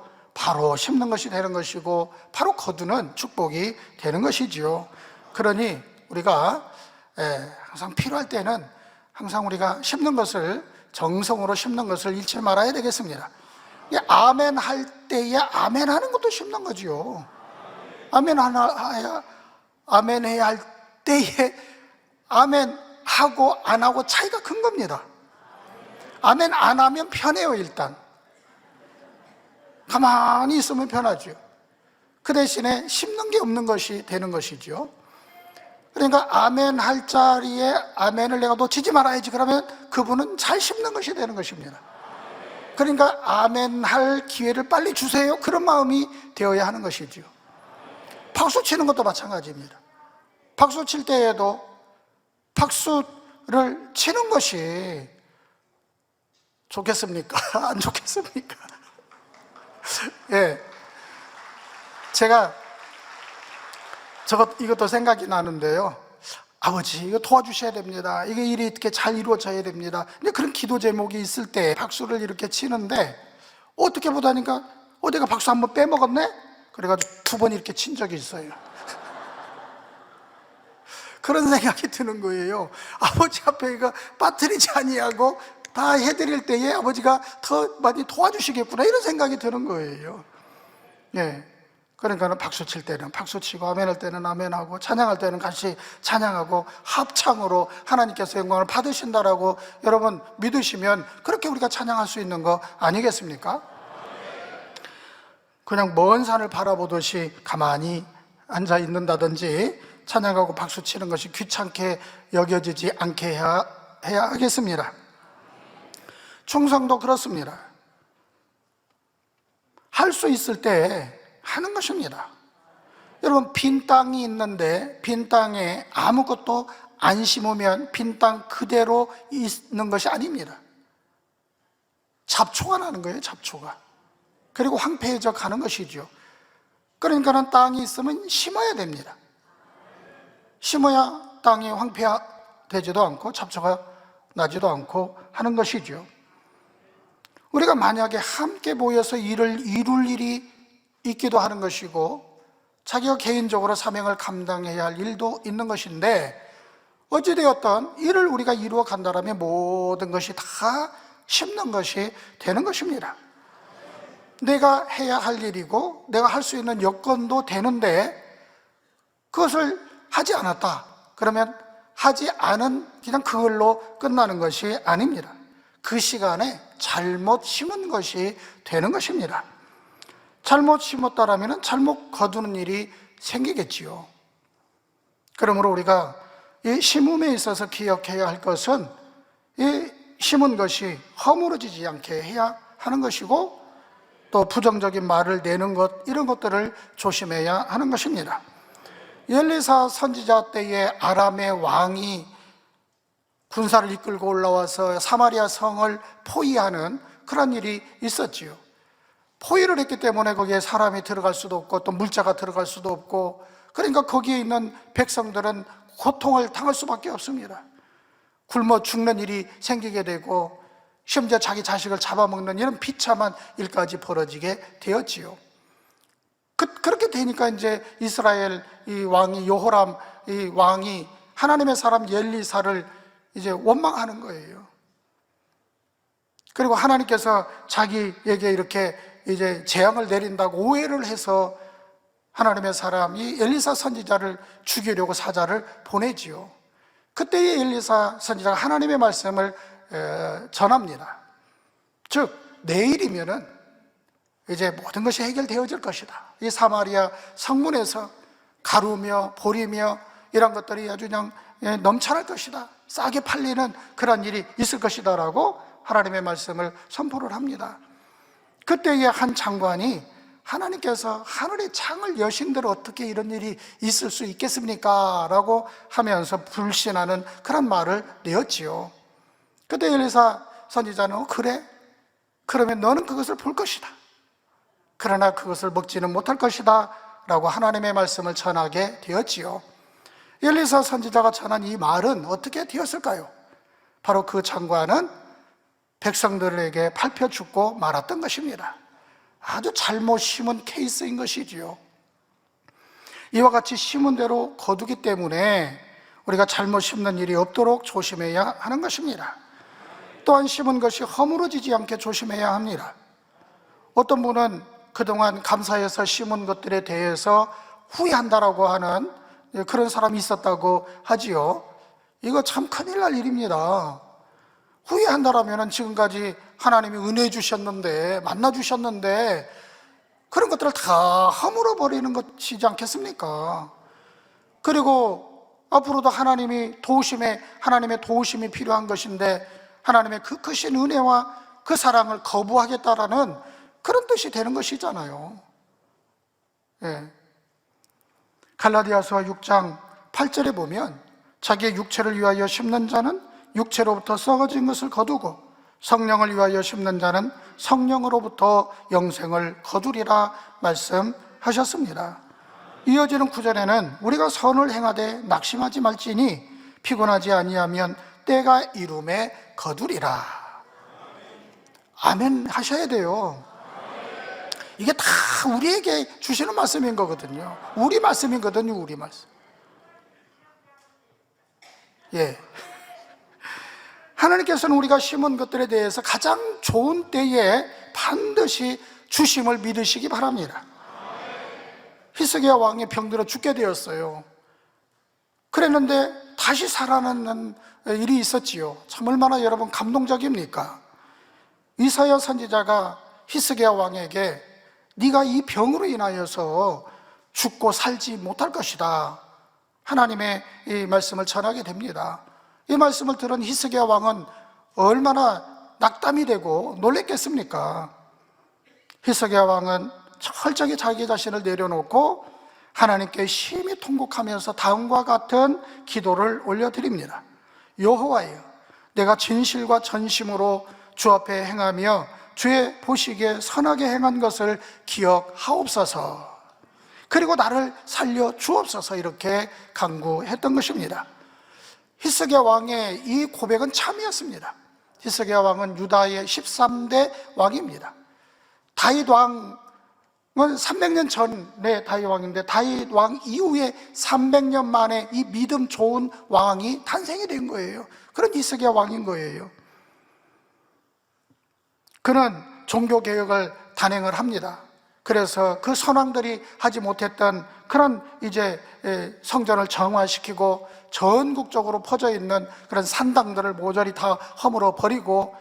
심는 것이 되는 것이고 바로 거두는 축복이 되는 것이지요. 그러니 우리가 항상 필요할 때는 항상 우리가 심는 것을, 정성으로 심는 것을 잃지 말아야 되겠습니다. 아멘 할 때에 아멘 하는 것도 심는 거지요. 아멘 해야 할 때에 아멘 하고 안 하고 차이가 큰 겁니다. 아멘 안 하면 편해요. 일단 가만히 있으면 편하죠. 그 대신에 심는 게 없는 것이 되는 것이죠. 그러니까 아멘 할 자리에 아멘을 내가 놓치지 말아야지. 그러면 그분은 잘 심는 것이 되는 것입니다. 그러니까 아멘 할 기회를 빨리 주세요, 그런 마음이 되어야 하는 것이죠. 박수 치는 것도 마찬가지입니다. 박수 칠 때에도 박수를 치는 것이 좋겠습니까? 안 좋겠습니까? 예, 제가 이것도 생각이 나는데요. 아버지, 이거 도와주셔야 됩니다. 이게 일이 이렇게 잘 이루어져야 됩니다. 근데 그런 기도 제목이 있을 때 박수를 이렇게 치는데, 어떻게 보다니까 내가 박수 한번 빼먹었네? 그래가지고 2번 이렇게 친 적이 있어요. 그런 생각이 드는 거예요. 아버지 앞에 이거 빠뜨리지 아니하고 다 해드릴 때에 아버지가 더 많이 도와주시겠구나, 이런 생각이 드는 거예요. 예. 그러니까 박수 칠 때는 박수 치고 아멘 할 때는 아멘하고 찬양할 때는 같이 찬양하고 합창으로 하나님께서 영광을 받으신다라고 여러분 믿으시면 그렇게 우리가 찬양할 수 있는 거 아니겠습니까? 그냥 먼 산을 바라보듯이 가만히 앉아 있는다든지 찬양하고 박수 치는 것이 귀찮게 여겨지지 않게 해야 하겠습니다. 충성도 그렇습니다. 할 수 있을 때 하는 것입니다. 여러분, 빈 땅이 있는데 빈 땅에 아무것도 안 심으면 빈 땅 그대로 있는 것이 아닙니다. 잡초가 나는 거예요, 잡초가. 그리고 황폐해져 가는 것이죠. 그러니까는 땅이 있으면 심어야 됩니다. 심어야 땅이 황폐되지도 않고 잡초가 나지도 않고 하는 것이죠. 우리가 만약에 함께 모여서 일을 이룰 일이 있기도 하는 것이고 자기가 개인적으로 사명을 감당해야 할 일도 있는 것인데, 어찌되었든 일을 우리가 이루어 간다면 모든 것이 다 심는 것이 되는 것입니다. 내가 해야 할 일이고 내가 할 수 있는 여건도 되는데 그것을 하지 않았다 그러면 하지 않은 그냥 그걸로 끝나는 것이 아닙니다. 그 시간에 잘못 심은 것이 되는 것입니다. 잘못 심었다라면 잘못 거두는 일이 생기겠지요. 그러므로 우리가 이 심음에 있어서 기억해야 할 것은 이 심은 것이 허물어지지 않게 해야 하는 것이고, 또 부정적인 말을 내는 것, 이런 것들을 조심해야 하는 것입니다. 엘리사 선지자 때에 아람의 왕이 군사를 이끌고 올라와서 사마리아 성을 포위하는 그런 일이 있었지요. 포위를 했기 때문에 거기에 사람이 들어갈 수도 없고 또 물자가 들어갈 수도 없고, 그러니까 거기에 있는 백성들은 고통을 당할 수밖에 없습니다. 굶어 죽는 일이 생기게 되고 심지어 자기 자식을 잡아먹는 이런 비참한 일까지 벌어지게 되었지요. 그렇게 되니까 이제 이스라엘 이 왕이 여호람 이 왕이 하나님의 사람 엘리사를 이제 원망하는 거예요. 그리고 하나님께서 자기에게 이렇게 이제 재앙을 내린다고 오해를 해서 하나님의 사람이 엘리사 선지자를 죽이려고 사자를 보내지요. 그때의 엘리사 선지자가 하나님의 말씀을 전합니다. 즉 내일이면은 이제 모든 것이 해결되어질 것이다. 이 사마리아 성문에서 가루며 보리며 이런 것들이 아주 그냥 넘쳐날 것이다. 싸게 팔리는 그런 일이 있을 것이다 라고 하나님의 말씀을 선포를 합니다. 그때의 한 장관이 하나님께서 하늘의 창을 여신 대로 어떻게 이런 일이 있을 수 있겠습니까? 라고 하면서 불신하는 그런 말을 내었지요. 그때 엘리사 선지자는 그래? 그러면 너는 그것을 볼 것이다. 그러나 그것을 먹지는 못할 것이다 라고 하나님의 말씀을 전하게 되었지요. 엘리사 선지자가 전한 이 말은 어떻게 되었을까요? 바로 그 장관은 백성들에게 밟혀 죽고 말았던 것입니다. 아주 잘못 심은 케이스인 것이지요. 이와 같이 심은 대로 거두기 때문에 우리가 잘못 심는 일이 없도록 조심해야 하는 것입니다. 또한 심은 것이 허물어지지 않게 조심해야 합니다. 어떤 분은 그동안 감사해서 심은 것들에 대해서 후회한다라고 하는 그런 사람이 있었다고 하지요. 이거 참 큰일 날 일입니다. 후회한다라면 지금까지 하나님이 은혜 주셨는데, 만나 주셨는데 그런 것들을 다 허물어 버리는 것이지 않겠습니까? 그리고 앞으로도 하나님의 도우심이 필요한 것인데 하나님의 그 크신 은혜와 그 사랑을 거부하겠다라는 그런 뜻이 되는 것이잖아요. 예. 갈라디아서 6장 8절에 보면 자기의 육체를 위하여 심는 자는 육체로부터 썩어진 것을 거두고 성령을 위하여 심는 자는 성령으로부터 영생을 거두리라 말씀하셨습니다. 이어지는 구절에는 우리가 선을 행하되 낙심하지 말지니 피곤하지 아니하면 때가 이름에 거두리라. 아멘 하셔야 돼요. 이게 다 우리에게 주시는 말씀인 거거든요. 우리 말씀이거든요. 우리 말씀. 예. 하나님께서는 우리가 심은 것들에 대해서 가장 좋은 때에 반드시 주심을 믿으시기 바랍니다. 히스기야 왕이 병들어 죽게 되었어요. 그랬는데 다시 살아나는 일이 있었지요. 참 얼마나 여러분 감동적입니까? 이사야 선지자가 히스기야 왕에게 네가 이 병으로 인하여서 죽고 살지 못할 것이다, 하나님의 이 말씀을 전하게 됩니다. 이 말씀을 들은 히스기야 왕은 얼마나 낙담이 되고 놀랬겠습니까? 히스기야 왕은 철저히 자기 자신을 내려놓고 하나님께 심히 통곡하면서 다음과 같은 기도를 올려드립니다. 여호와여, 내가 진실과 전심으로 주 앞에 행하며 주의 보시기에 선하게 행한 것을 기억하옵소서. 그리고 나를 살려 주옵소서. 이렇게 간구했던 것입니다. 히스기야 왕의 이 고백은 참이었습니다. 히스기야 왕은 유다의 13대 왕입니다. 다윗 왕은 300년 전에 다윗 왕인데 다윗 왕 이후에 300년 만에 이 믿음 좋은 왕이 탄생이 된 거예요. 그런 히스기야 왕인 거예요. 그는 종교개혁을 단행을 합니다. 그래서 그 선왕들이 하지 못했던 그런 이제 성전을 정화시키고 전국적으로 퍼져 있는 그런 산당들을 모조리 다 허물어 버리고,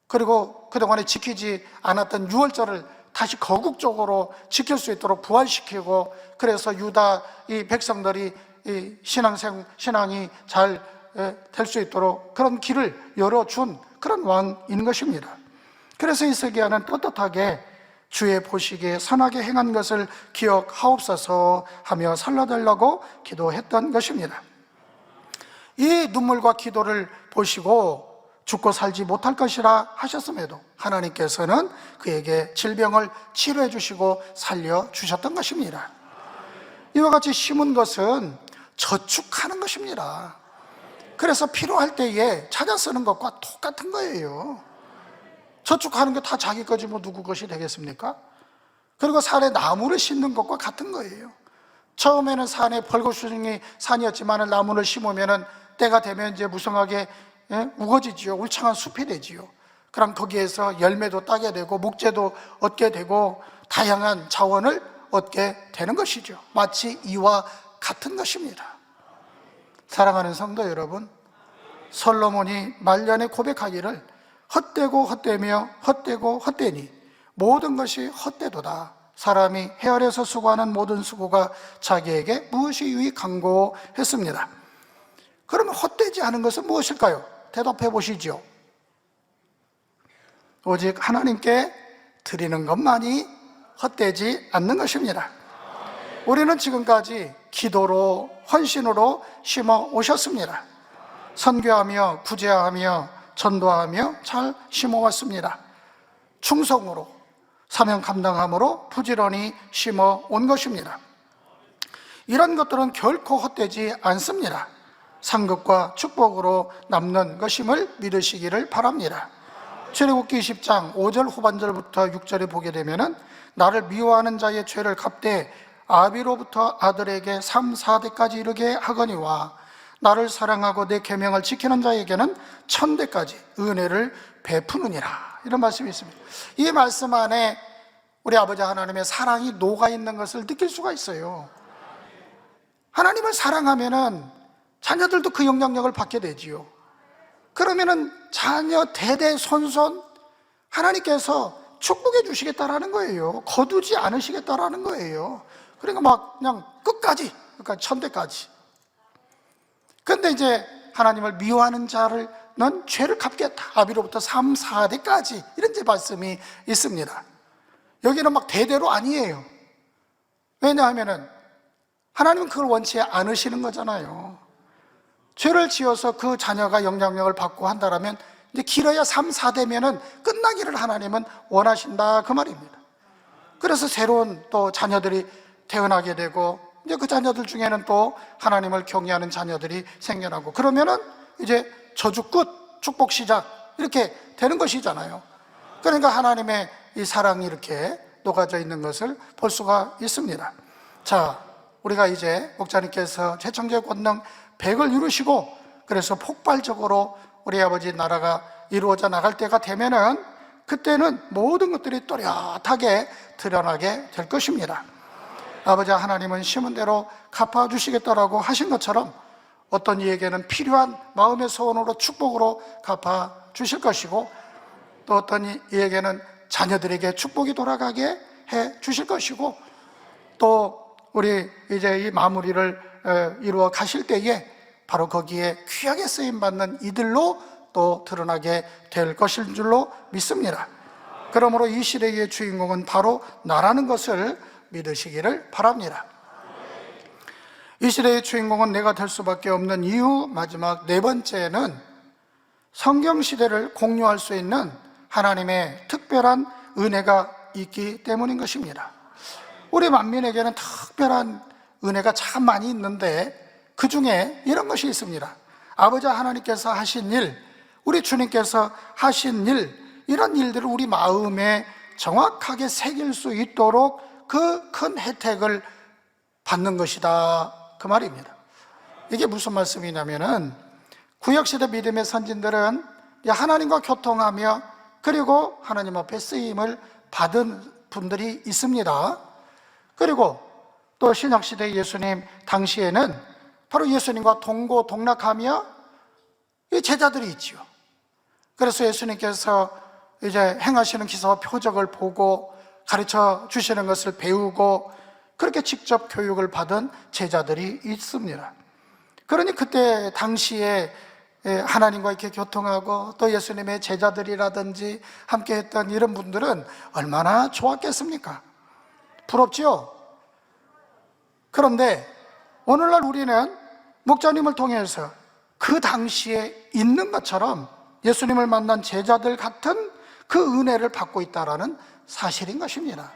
그리고 그동안에 지키지 않았던 유월절을 다시 거국적으로 지킬 수 있도록 부활시키고, 그래서 유다 이 백성들이 이 신앙이 잘 될 수 있도록 그런 길을 열어준 그런 왕인 것입니다. 그래서 히스기야는 떳떳하게 주의 보시기에 선하게 행한 것을 기억하옵소서 하며 살려달라고 기도했던 것입니다. 이 눈물과 기도를 보시고 죽고 살지 못할 것이라 하셨음에도 하나님께서는 그에게 질병을 치료해 주시고 살려주셨던 것입니다. 이와 같이 심은 것은 저축하는 것입니다. 그래서 필요할 때에 찾아 쓰는 것과 똑같은 거예요. 저축하는 게 다 자기 거지 뭐 누구 것이 되겠습니까? 그리고 산에 나무를 심는 것과 같은 거예요. 처음에는 산에 벌거숭이 산이었지만 나무를 심으면 때가 되면 이제 무성하게 우거지지요. 울창한 숲이 되지요. 그럼 거기에서 열매도 따게 되고 목재도 얻게 되고 다양한 자원을 얻게 되는 것이죠. 마치 이와 같은 것입니다. 사랑하는 성도 여러분, 솔로몬이 말년에 고백하기를 헛되고 헛되며 헛되고 헛되니 모든 것이 헛되도다. 사람이 헤아려서 수고하는 모든 수고가 자기에게 무엇이 유익한고 했습니다. 그러면 헛되지 않은 것은 무엇일까요? 대답해 보시죠. 오직 하나님께 드리는 것만이 헛되지 않는 것입니다. 우리는 지금까지 기도로, 헌신으로 심어 오셨습니다. 선교하며 구제하며 전도하며 잘 심어왔습니다. 충성으로, 사명 감당함으로 부지런히 심어 온 것입니다. 이런 것들은 결코 헛되지 않습니다. 상급과 축복으로 남는 것임을 믿으시기를 바랍니다. 출애굽기 20장 5절 후반절부터 6절에 보게 되면은 나를 미워하는 자의 죄를 갚되 아비로부터 아들에게 3, 4대까지 이르게 하거니와 나를 사랑하고 내 계명을 지키는 자에게는 1000대까지 은혜를 베푸느니라. 이런 말씀이 있습니다. 이 말씀 안에 우리 아버지 하나님의 사랑이 녹아 있는 것을 느낄 수가 있어요. 하나님을 사랑하면은 자녀들도 그 영향력을 받게 되지요. 그러면은 자녀 대대손손 하나님께서 축복해 주시겠다라는 거예요. 거두지 않으시겠다라는 거예요. 그러니까 막 그냥 끝까지, 그러니까 1000대까지. 그런데 이제 하나님을 미워하는 자는 죄를 갚겠다. 아비로부터 3, 4대까지 이런 제 말씀이 있습니다. 여기는 막 대대로 아니에요. 왜냐하면은 하나님은 그걸 원치 않으시는 거잖아요. 죄를 지어서 그 자녀가 영향력을 받고 한다라면 이제 길어야 3, 4대면은 끝나기를 하나님은 원하신다 그 말입니다. 그래서 새로운 또 자녀들이 태어나게 되고 이제 그 자녀들 중에는 또 하나님을 경외하는 자녀들이 생겨나고 그러면은 이제 저주 끝, 축복 시작 이렇게 되는 것이잖아요. 그러니까 하나님의 이 사랑이 이렇게 녹아져 있는 것을 볼 수가 있습니다. 자, 우리가 이제 목자님께서 최청제 권능 100을 이루시고 그래서 폭발적으로 우리 아버지 나라가 이루어져 나갈 때가 되면은 그때는 모든 것들이 또렷하게 드러나게 될 것입니다. 아버지 하나님은 심은 대로 갚아주시겠다라고 하신 것처럼 어떤 이에게는 필요한 마음의 소원으로 축복으로 갚아주실 것이고 또 어떤 이에게는 자녀들에게 축복이 돌아가게 해 주실 것이고 또 우리 이제 이 마무리를 이루어 가실 때에 바로 거기에 귀하게 쓰임받는 이들로 또 드러나게 될 것일 줄로 믿습니다. 그러므로 이 시대의 주인공은 바로 나라는 것을 믿으시기를 바랍니다. 이 시대의 주인공은 내가 될 수밖에 없는 이유 마지막 네 번째는 성경 시대를 공유할 수 있는 하나님의 특별한 은혜가 있기 때문인 것입니다. 우리 만민에게는 특별한 은혜가 참 많이 있는데 그 중에 이런 것이 있습니다. 아버지 하나님께서 하신 일, 우리 주님께서 하신 일, 이런 일들을 우리 마음에 정확하게 새길 수 있도록 그 큰 혜택을 받는 것이다 그 말입니다. 이게 무슨 말씀이냐면은 구약시대 믿음의 선진들은 하나님과 교통하며 그리고 하나님 앞에 쓰임을 받은 분들이 있습니다. 그리고 또 신약시대 예수님 당시에는 바로 예수님과 동고동락하며 이 제자들이 있지요. 그래서 예수님께서 이제 행하시는 기사와 표적을 보고 가르쳐 주시는 것을 배우고 그렇게 직접 교육을 받은 제자들이 있습니다. 그러니 그때 당시에 하나님과 이렇게 교통하고 또 예수님의 제자들이라든지 함께 했던 이런 분들은 얼마나 좋았겠습니까? 부럽지요? 그런데 오늘날 우리는 목자님을 통해서 그 당시에 있는 것처럼 예수님을 만난 제자들 같은 그 은혜를 받고 있다는 사실인 것입니다.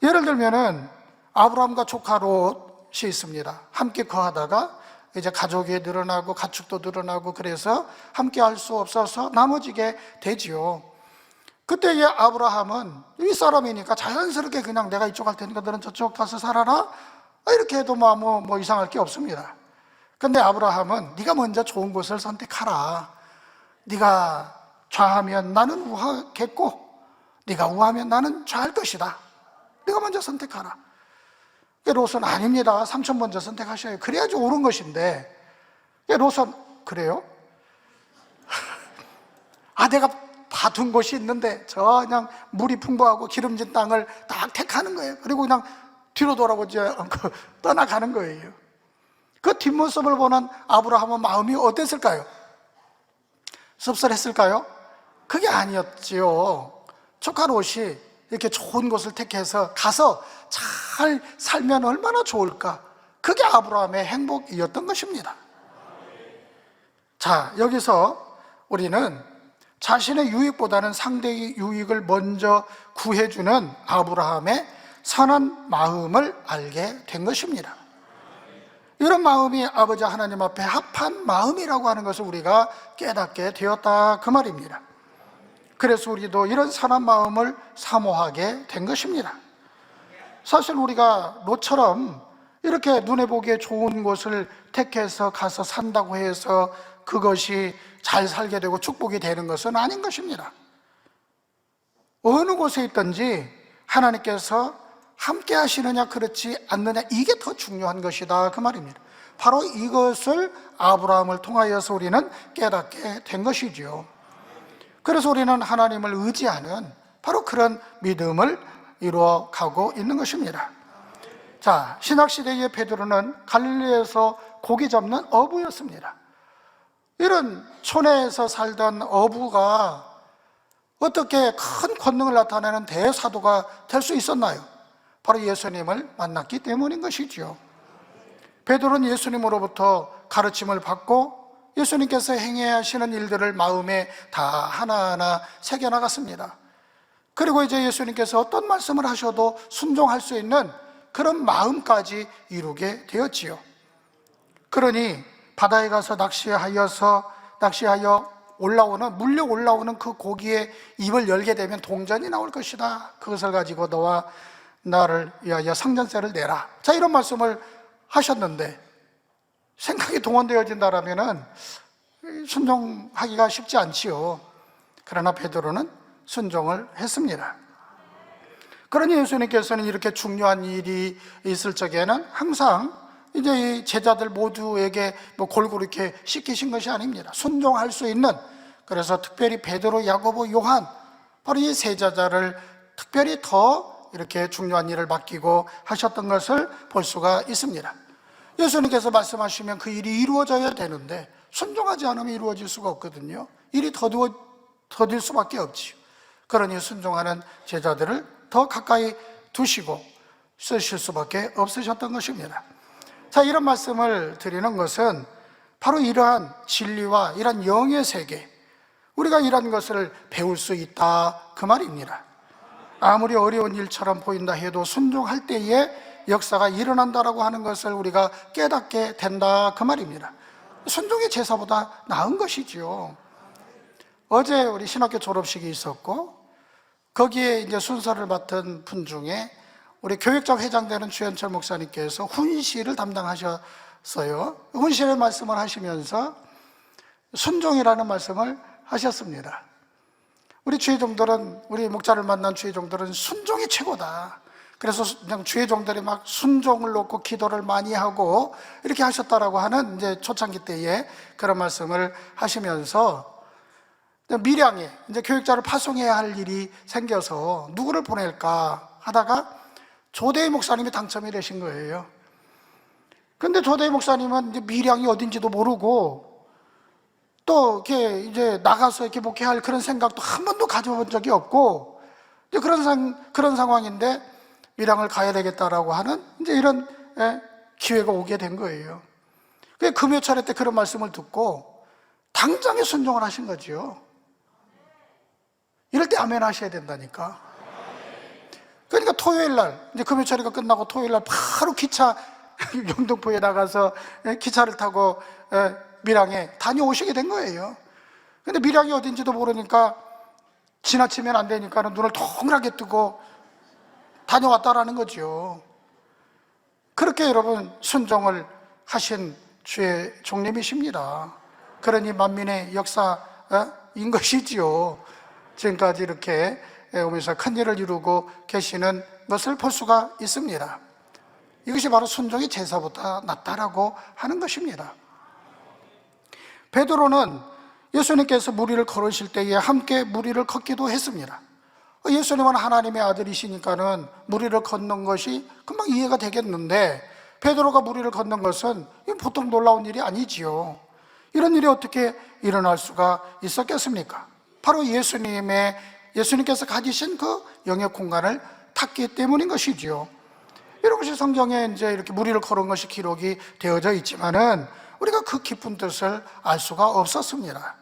예를 들면은 아브라함과 조카 롯이 있습니다. 함께 거하다가 이제 가족이 늘어나고 가축도 늘어나고 그래서 함께 할 수 없어서 나머지게 되지요. 그때의 아브라함은 윗사람이니까 자연스럽게 그냥 내가 이쪽 갈 테니까 너는 저쪽 가서 살아라 이렇게 해도 뭐 이상할 게 없습니다. 근데 아브라함은 네가 먼저 좋은 곳을 선택하라. 네가 좌하면 나는 우하겠고 네가 우하면 나는 좌할 것이다. 네가 먼저 선택하라. 롯은 아닙니다. 삼촌 먼저 선택하셔야 그래야지 옳은 것인데 롯은 그래요? 내가 봐둔 곳이 있는데 저 그냥 물이 풍부하고 기름진 땅을 딱 택하는 거예요. 그리고 그냥 뒤로 돌아보지 않고 떠나가는 거예요. 그 뒷모습을 보는 아브라함은 마음이 어땠을까요? 씁쓸했을까요? 그게 아니었지요. 조카 롯이 이렇게 좋은 곳을 택해서 가서 잘 살면 얼마나 좋을까, 그게 아브라함의 행복이었던 것입니다. 자, 여기서 우리는 자신의 유익보다는 상대의 유익을 먼저 구해주는 아브라함의 선한 마음을 알게 된 것입니다. 이런 마음이 아버지 하나님 앞에 합한 마음이라고 하는 것을 우리가 깨닫게 되었다, 그 말입니다. 그래서 우리도 이런 선한 마음을 사모하게 된 것입니다. 사실 우리가 롯처럼 이렇게 눈에 보기에 좋은 곳을 택해서 가서 산다고 해서 그것이 잘 살게 되고 축복이 되는 것은 아닌 것입니다. 어느 곳에 있든지 하나님께서 함께 하시느냐 그렇지 않느냐, 이게 더 중요한 것이다, 그 말입니다. 바로 이것을 아브라함을 통하여서 우리는 깨닫게 된 것이지요. 그래서 우리는 하나님을 의지하는 바로 그런 믿음을 이루어가고 있는 것입니다. 자, 신학시대의 베드로는 갈릴리에서 고기 잡는 어부였습니다. 이런 촌에서 살던 어부가 어떻게 큰 권능을 나타내는 대사도가 될 수 있었나요? 바로 예수님을 만났기 때문인 것이지요. 베드로는 예수님으로부터 가르침을 받고 예수님께서 행해야 하시는 일들을 마음에 다 하나하나 새겨나갔습니다. 그리고 이제 예수님께서 어떤 말씀을 하셔도 순종할 수 있는 그런 마음까지 이루게 되었지요. 그러니 바다에 가서 낚시하여 물려 올라오는 그 고기의 입을 열게 되면 동전이 나올 것이다. 그것을 가지고 너와 나를 위하여 상전세를 내라. 자, 이런 말씀을 하셨는데 생각이 동원되어진다라면은 순종하기가 쉽지 않지요. 그러나 베드로는 순종을 했습니다. 그러니 예수님께서는 이렇게 중요한 일이 있을 적에는 항상 이제 이 제자들 모두에게 골고루 이렇게 시키신 것이 아닙니다. 순종할 수 있는, 그래서 특별히 베드로, 야고보, 요한, 바로 이 세 제자를 특별히 더 이렇게 중요한 일을 맡기고 하셨던 것을 볼 수가 있습니다. 예수님께서 말씀하시면 그 일이 이루어져야 되는데 순종하지 않으면 이루어질 수가 없거든요. 일이 더딜 수밖에 없지요. 그러니 순종하는 제자들을 더 가까이 두시고 쓰실 수밖에 없으셨던 것입니다. 자, 이런 말씀을 드리는 것은 바로 이러한 진리와 이러한 영의 세계, 우리가 이런 것을 배울 수 있다, 그 말입니다. 아무리 어려운 일처럼 보인다 해도 순종할 때에 역사가 일어난다라고 하는 것을 우리가 깨닫게 된다, 그 말입니다. 순종의 제사보다 나은 것이지요. 어제 우리 신학교 졸업식이 있었고 거기에 이제 순서를 맡은 분 중에 우리 교육적 회장되는 주현철 목사님께서 훈시를 담당하셨어요. 훈시의 말씀을 하시면서 순종이라는 말씀을 하셨습니다. 우리 주의종들은, 우리 목자를 만난 주의종들은 순종이 최고다. 그래서 그냥 주의종들이 막 순종을 놓고 기도를 많이 하고 이렇게 하셨다라고 하는 이제 초창기 때에 그런 말씀을 하시면서 밀양에 이제 교육자를 파송해야 할 일이 생겨서 누구를 보낼까 하다가 조대희 목사님이 당첨이 되신 거예요. 근데 조대희 목사님은 이제 밀양이 어딘지도 모르고 또 이렇게 이제 나가서 이렇게 목회할 그런 생각도 한 번도 가져본 적이 없고 이제 그런 상황인데 밀양을 가야 되겠다라고 하는 이제 이런 기회가 오게 된 거예요. 그 금요철에 때 그런 말씀을 듣고 당장에 순종을 하신 거죠. 이럴 때 아멘 하셔야 된다니까. 그러니까 토요일 날 이제 금요철이가 끝나고 토요일 날 바로 기차 영등포에 나가서 기차를 타고 밀양에 다녀오시게 된 거예요. 근데 밀양이 어딘지도 모르니까 지나치면 안 되니까 눈을 동그랗게 뜨고 다녀왔다라는 거죠. 그렇게 여러분 순종을 하신 주의 종님이십니다. 그러니 만민의 역사인 것이지요. 지금까지 이렇게 오면서 큰 일을 이루고 계시는 것을 볼 수가 있습니다. 이것이 바로 순종이 제사보다 낫다라고 하는 것입니다. 베드로는 예수님께서 무리를 걸으실 때에 함께 무리를 걷기도 했습니다. 예수님은 하나님의 아들이시니까는 무리를 걷는 것이 금방 이해가 되겠는데 베드로가 무리를 걷는 것은 보통 놀라운 일이 아니지요. 이런 일이 어떻게 일어날 수가 있었겠습니까? 바로 예수님께서 가지신 그 영의 공간을 탔기 때문인 것이지요. 이런 것이 성경에 이제 이렇게 무리를 걸은 것이 기록이 되어져 있지만은 우리가 그 깊은 뜻을 알 수가 없었습니다.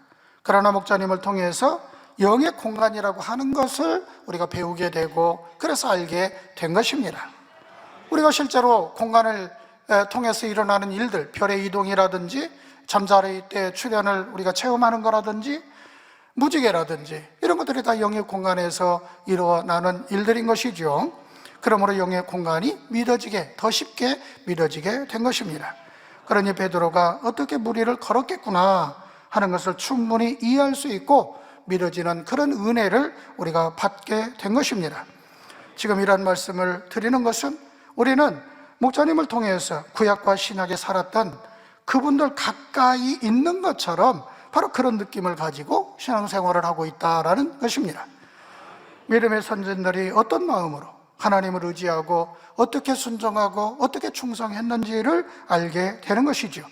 그러나 목자님을 통해서 영의 공간이라고 하는 것을 우리가 배우게 되고 그래서 알게 된 것입니다. 우리가 실제로 공간을 통해서 일어나는 일들, 별의 이동이라든지 잠자리 때 출현을 우리가 체험하는 거라든지 무지개라든지 이런 것들이 다 영의 공간에서 일어나는 일들인 것이죠. 그러므로 영의 공간이 믿어지게, 더 쉽게 믿어지게 된 것입니다. 그러니 베드로가 어떻게 무리를 걸었겠구나 하는 것을 충분히 이해할 수 있고 믿어지는 그런 은혜를 우리가 받게 된 것입니다. 지금 이런 말씀을 드리는 것은 우리는 목자님을 통해서 구약과 신약에 살았던 그분들 가까이 있는 것처럼 바로 그런 느낌을 가지고 신앙생활을 하고 있다는 것입니다. 믿음의 선진들이 어떤 마음으로 하나님을 의지하고 어떻게 순종하고 어떻게 충성했는지를 알게 되는 것이죠.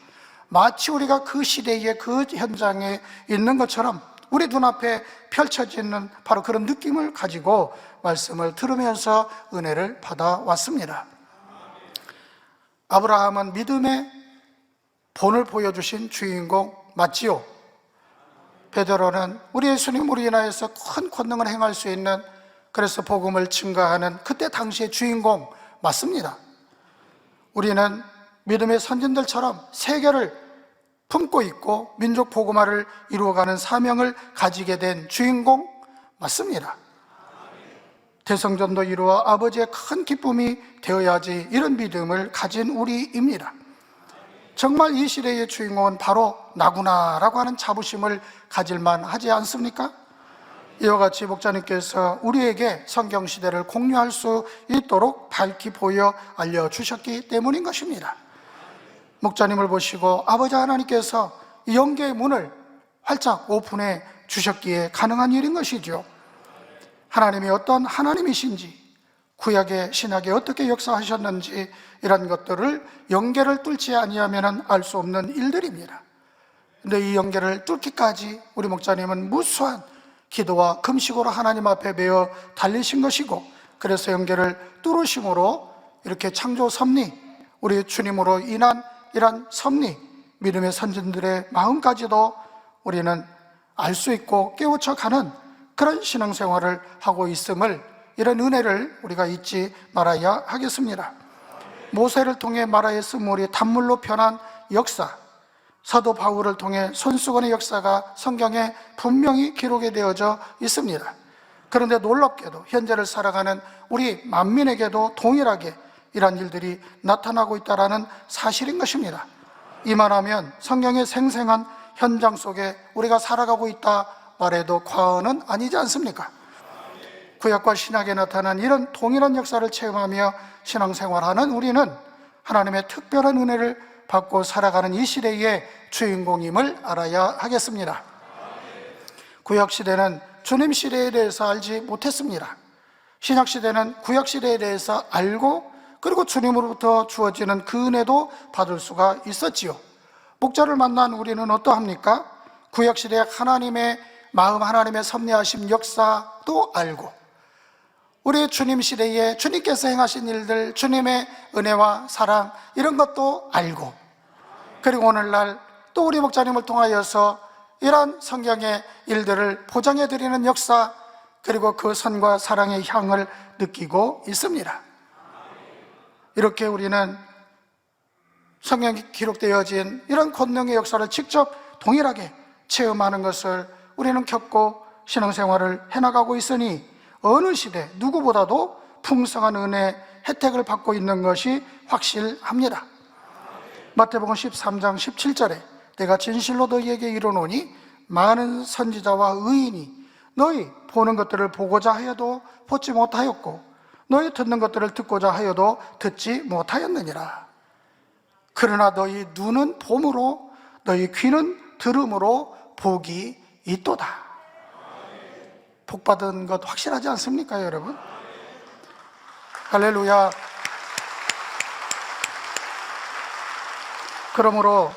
마치 우리가 그 시대의 그 현장에 있는 것처럼 우리 눈앞에 펼쳐지는 바로 그런 느낌을 가지고 말씀을 들으면서 은혜를 받아왔습니다. 아브라함은 믿음의 본을 보여주신 주인공 맞지요? 베드로는 우리 예수님으로 인하여서 큰 권능을 행할 수 있는, 그래서 복음을 증거하는 그때 당시의 주인공 맞습니다. 우리는 믿음의 선진들처럼 세계를 품고 있고 민족 복음화를 이루어가는 사명을 가지게 된 주인공 맞습니다. 대성전도 이루어 아버지의 큰 기쁨이 되어야지 이런 믿음을 가진 우리입니다. 정말 이 시대의 주인공은 바로 나구나라고 하는 자부심을 가질만 하지 않습니까? 이와 같이 목자님께서 우리에게 성경시대를 공유할 수 있도록 밝히 보여 알려주셨기 때문인 것입니다. 목자님을 보시고 아버지 하나님께서 영계의 문을 활짝 오픈해 주셨기에 가능한 일인 것이죠. 하나님이 어떤 하나님이신지, 구약의 신약에 어떻게 역사하셨는지 이런 것들을 영계를 뚫지 아니하면 알 수 없는 일들입니다. 근데 이 영계를 뚫기까지 우리 목자님은 무수한 기도와 금식으로 하나님 앞에 매어 달리신 것이고, 그래서 영계를 뚫으심으로 이렇게 창조 섭리, 우리 주님으로 인한 이런 섭리, 믿음의 선진들의 마음까지도 우리는 알 수 있고 깨우쳐 가는 그런 신앙생활을 하고 있음을, 이런 은혜를 우리가 잊지 말아야 하겠습니다. 모세를 통해 마라의 쓴물이 단물로 변한 역사, 사도 바울을 통해 손수건의 역사가 성경에 분명히 기록이 되어져 있습니다. 그런데 놀랍게도 현재를 살아가는 우리 만민에게도 동일하게 이러한 일들이 나타나고 있다는 사실인 것입니다. 이만하면 성경의 생생한 현장 속에 우리가 살아가고 있다 말해도 과언은 아니지 않습니까? 구약과 신약에 나타난 이런 동일한 역사를 체험하며 신앙생활하는 우리는 하나님의 특별한 은혜를 받고 살아가는 이 시대의 주인공임을 알아야 하겠습니다. 구약시대는 주님 시대에 대해서 알지 못했습니다. 신약시대는 구약시대에 대해서 알고 그리고 주님으로부터 주어지는 그 은혜도 받을 수가 있었지요. 목자를 만난 우리는 어떠합니까? 구약시대 하나님의 마음, 하나님의 섭리하심 역사도 알고, 우리 주님 시대에 주님께서 행하신 일들, 주님의 은혜와 사랑 이런 것도 알고, 그리고 오늘날 또 우리 목자님을 통하여서 이러한 성경의 일들을 보장해 드리는 역사, 그리고 그 선과 사랑의 향을 느끼고 있습니다. 이렇게 우리는 성경에 기록되어진 이런 권능의 역사를 직접 동일하게 체험하는 것을 우리는 겪고 신앙생활을 해나가고 있으니 어느 시대 누구보다도 풍성한 은혜, 혜택을 받고 있는 것이 확실합니다. 마태복음 13장 17절에 내가 진실로 너희에게 이르노니 많은 선지자와 의인이 너희 보는 것들을 보고자 하여도 보지 못하였고 너희 듣는 것들을 듣고자 하여도 듣지 못하였느니라. 그러나 너희 눈은 봄으로 너희 귀는 들음으로 복이 있도다. 복받은 것 확실하지 않습니까, 여러분? 할렐루야. 그러므로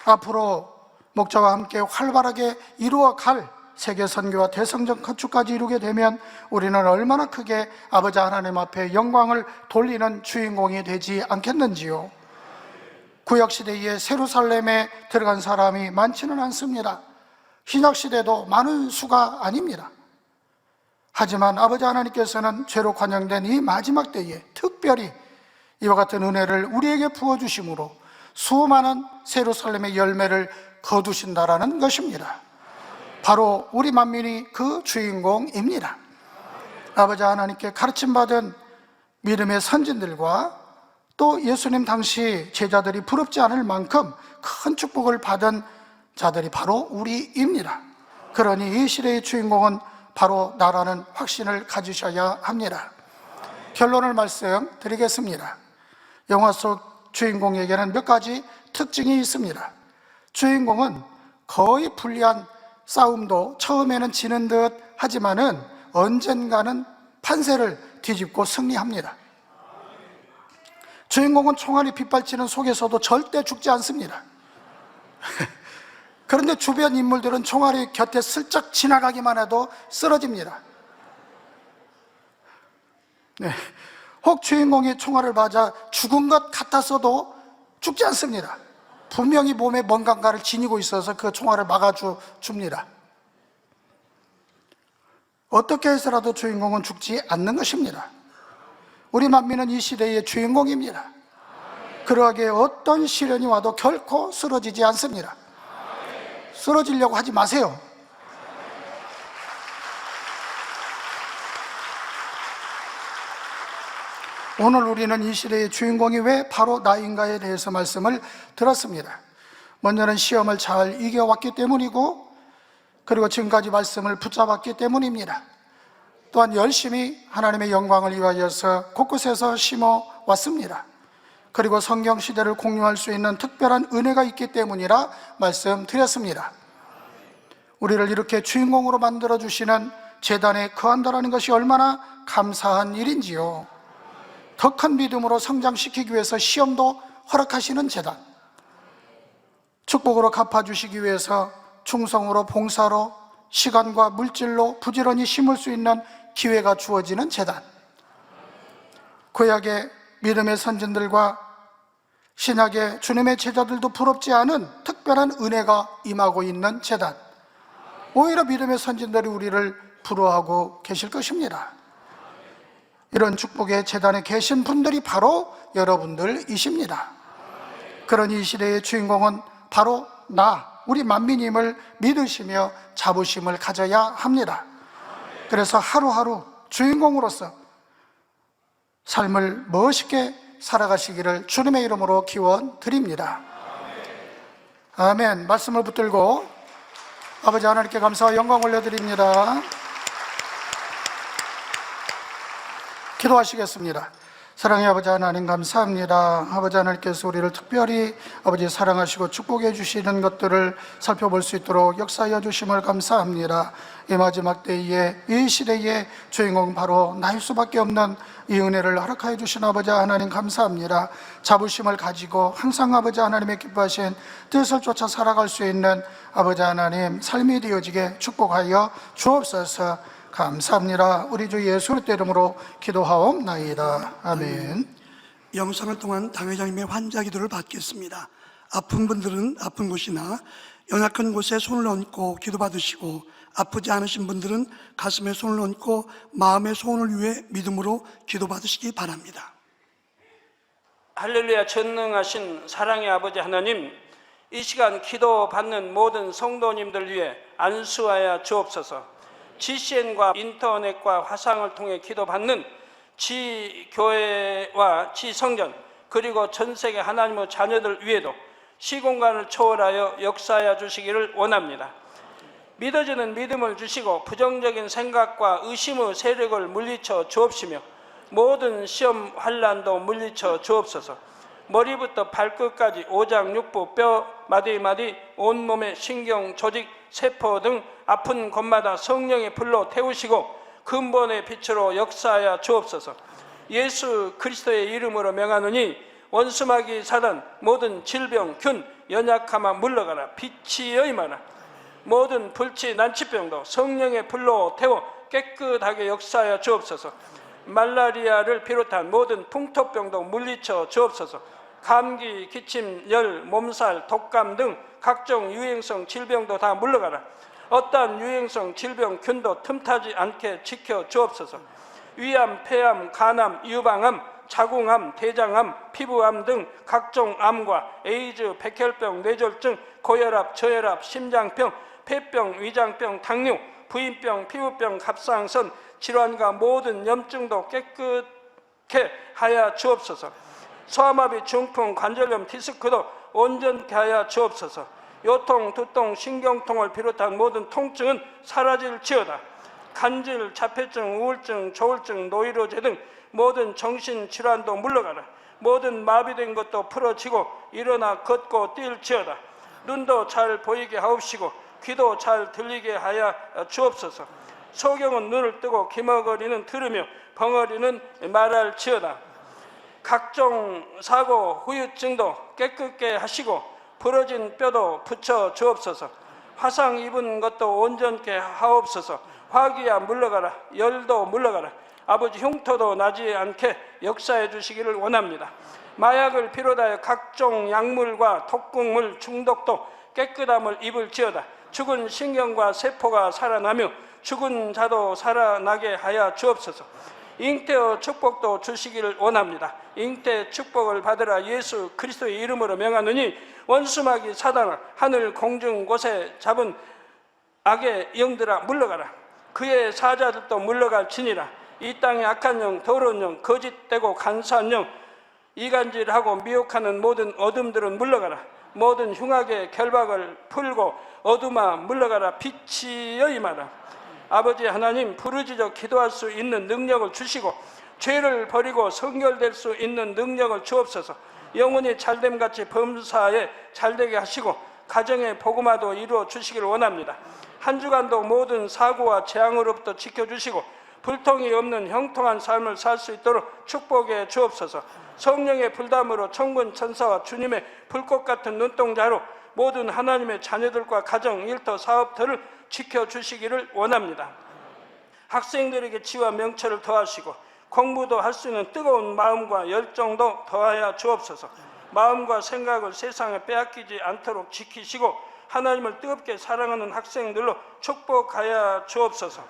앞으로 목자와 함께 활발하게 이루어갈 세계 선교와 대성전 건축까지 이루게 되면 우리는 얼마나 크게 아버지 하나님 앞에 영광을 돌리는 주인공이 되지 않겠는지요. 구약시대에 예루살렘에 들어간 사람이 많지는 않습니다. 신약시대도 많은 수가 아닙니다. 하지만 아버지 하나님께서는 죄로 관영된 이 마지막 때에 특별히 이와 같은 은혜를 우리에게 부어주심으로 수많은 예루살렘의 열매를 거두신다라는 것입니다. 바로 우리 만민이 그 주인공입니다. 아버지 하나님께 가르침받은 믿음의 선진들과 또 예수님 당시 제자들이 부럽지 않을 만큼 큰 축복을 받은 자들이 바로 우리입니다. 그러니 이 시대의 주인공은 바로 나라는 확신을 가지셔야 합니다. 결론을 말씀드리겠습니다. 영화 속 주인공에게는 몇 가지 특징이 있습니다. 주인공은 거의 불리한 싸움도 처음에는 지는 듯 하지만은 언젠가는 판세를 뒤집고 승리합니다. 주인공은 총알이 빗발치는 속에서도 절대 죽지 않습니다. 그런데 주변 인물들은 총알이 곁에 슬쩍 지나가기만 해도 쓰러집니다. 네. 혹 주인공이 총알을 맞아 죽은 것 같았어도 죽지 않습니다. 분명히 몸에 뭔가를 지니고 있어서 그 총알을 막아줍니다. 어떻게 해서라도 주인공은 죽지 않는 것입니다. 우리 만민은 이 시대의 주인공입니다. 그러하기에 어떤 시련이 와도 결코 쓰러지지 않습니다. 쓰러지려고 하지 마세요. 오늘 우리는 이 시대의 주인공이 왜 바로 나인가에 대해서 말씀을 들었습니다. 먼저는 시험을 잘 이겨왔기 때문이고, 그리고 지금까지 말씀을 붙잡았기 때문입니다. 또한 열심히 하나님의 영광을 위하여서 곳곳에서 심어왔습니다. 그리고 성경 시대를 공유할 수 있는 특별한 은혜가 있기 때문이라 말씀드렸습니다. 우리를 이렇게 주인공으로 만들어주시는 재단에 거한다라는 것이 얼마나 감사한 일인지요. 더 큰 믿음으로 성장시키기 위해서 시험도 허락하시는 재단, 축복으로 갚아주시기 위해서 충성으로 봉사로 시간과 물질로 부지런히 심을 수 있는 기회가 주어지는 재단, 구약의 믿음의 선진들과 신약의 주님의 제자들도 부럽지 않은 특별한 은혜가 임하고 있는 재단, 오히려 믿음의 선진들이 우리를 부러워하고 계실 것입니다. 이런 축복의 재단에 계신 분들이 바로 여러분들이십니다. 그러니 이 시대의 주인공은 바로 우리 만민임을 믿으시며 자부심을 가져야 합니다. 그래서 하루하루 주인공으로서 삶을 멋있게 살아가시기를 주님의 이름으로 기원 드립니다. 아멘. 말씀을 붙들고 아버지 하나님께 감사와 영광 올려드립니다. 기도하시겠습니다. 사랑의 아버지 하나님 감사합니다. 아버지 하나님께서 우리를 특별히 아버지 사랑하시고 축복해 주시는 것들을 살펴볼 수 있도록 역사하여 주심을 감사합니다. 이 마지막 때에 이 시대의 주인공 바로 나일 수밖에 없는 이 은혜를 허락하여 주신 아버지 하나님 감사합니다. 자부심을 가지고 항상 아버지 하나님의 기뻐하신 뜻을 쫓아 살아갈 수 있는 아버지 하나님 삶이 되어지게 축복하여 주옵소서. 감사합니다. 우리 주 예수 그리스도 이름으로 기도하옵나이다. 아멘.
영상을 통한 당회장님의 환자 기도를 받겠습니다. 아픈 분들은 아픈 곳이나 연약한 곳에 손을 얹고 기도받으시고, 아프지 않으신 분들은 가슴에 손을 얹고 마음의 소원을 위해 믿음으로 기도받으시기 바랍니다.
할렐루야. 전능하신 사랑의 아버지 하나님, 이 시간 기도받는 모든 성도님들 위해 안수하여 주옵소서. GCN과 인터넷과 화상을 통해 기도받는 지교회와 지성전, 그리고 전세계 하나님의 자녀들 위에도 시공간을 초월하여 역사하여 주시기를 원합니다. 믿어지는 믿음을 주시고 부정적인 생각과 의심의 세력을 물리쳐 주옵시며 모든 시험 환난도 물리쳐 주옵소서. 머리부터 발끝까지 오장육부 뼈 마디마디 온몸의 신경 조직 세포 등 아픈 곳마다 성령의 불로 태우시고 근본의 빛으로 역사하여 주옵소서. 예수 그리스도의 이름으로 명하노니 원수마귀 사단 모든 질병 균 연약함아 물러가라. 빛이 여임하라. 모든 불치 난치병도 성령의 불로 태워 깨끗하게 역사하여 주옵소서. 말라리아를 비롯한 모든 풍토병도 물리쳐 주옵소서. 감기, 기침, 열, 몸살, 독감 등 각종 유행성 질병도 다 물러가라. 어떠한 유행성 질병 균도 틈타지 않게 지켜 주옵소서. 위암, 폐암, 간암, 유방암, 자궁암, 대장암, 피부암 등 각종 암과 에이즈, 백혈병, 뇌졸중, 고혈압, 저혈압, 심장병, 폐병, 위장병, 당뇨, 부인병, 피부병, 갑상선 질환과 모든 염증도 깨끗게 하여 주옵소서. 소아마비, 중풍, 관절염, 디스크도 온전케 하여 주옵소서. 요통, 두통, 신경통을 비롯한 모든 통증은 사라질지어다. 간질, 자폐증, 우울증, 조울증, 노이로제 등 모든 정신질환도 물러가라. 모든 마비된 것도 풀어지고 일어나 걷고 뛸지어다. 눈도 잘 보이게 하옵시고 귀도 잘 들리게 하여 주옵소서. 소경은 눈을 뜨고 기머거리는 들으며 벙어리는 말할지어다. 각종 사고, 후유증도 깨끗게 하시고 부러진 뼈도 붙여 주옵소서. 화상 입은 것도 온전케 하옵소서. 화기야 물러가라. 열도 물러가라. 아버지 흉터도 나지 않게 역사해 주시기를 원합니다. 마약을 비롯하여 각종 약물과 독극물 중독도 깨끗함을 입을지어다. 죽은 신경과 세포가 살아나며 죽은 자도 살아나게 하여 주옵소서. 잉태의 축복도 주시기를 원합니다. 잉태 축복을 받으라. 예수 그리스도의 이름으로 명하노니 원수마귀 사단아, 하늘 공중 곳에 잡은 악의 영들아 물러가라. 그의 사자들도 물러갈지니라. 이 땅의 악한 영, 더러운 영, 거짓되고 간사한 영, 이간질하고 미혹하는 모든 어둠들은 물러가라. 모든 흉악의 결박을 풀고 어둠아 물러가라. 빛이여 임하라. 아버지 하나님, 부르짖어 기도할 수 있는 능력을 주시고 죄를 버리고 성결될 수 있는 능력을 주옵소서. 영혼이 잘됨같이 범사에 잘되게 하시고 가정의 복음화도 이루어 주시기를 원합니다. 한 주간도 모든 사고와 재앙으로부터 지켜주시고 불통이 없는 형통한 삶을 살 수 있도록 축복해 주옵소서. 성령의 불담으로 천군 천사와 주님의 불꽃 같은 눈동자로 모든 하나님의 자녀들과 가정, 일터, 사업들을 지켜주시기를 원합니다. 학생들에게 지와 명철을 더하시고 공부도 할 수 있는 뜨거운 마음과 열정도 더하여 주옵소서. 마음과 생각을 세상에 빼앗기지 않도록 지키시고 하나님을 뜨겁게 사랑하는 학생들로 축복하여 주옵소서.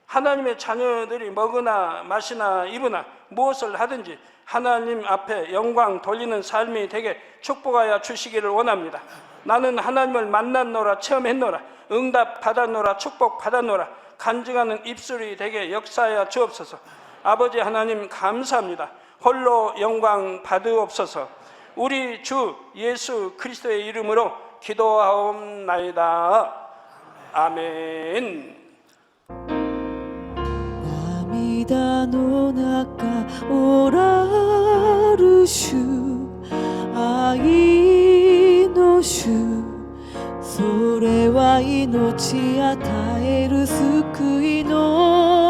하나님의 자녀들이 먹으나 마시나 입으나 무엇을 하든지 하나님 앞에 영광 돌리는 삶이 되게 축복하여 주시기를 원합니다. 나는 하나님을 만났노라, 체험했노라, 응답 받았노라, 축복 받았노라, 간증하는 입술이 되게 역사하여 주옵소서. 아버지 하나님 감사합니다. 홀로 영광 받으옵소서. 우리 주 예수 그리스도의 이름으로 기도하옵나이다. 아멘.
涙の中おらる主愛の主それは命与える救いの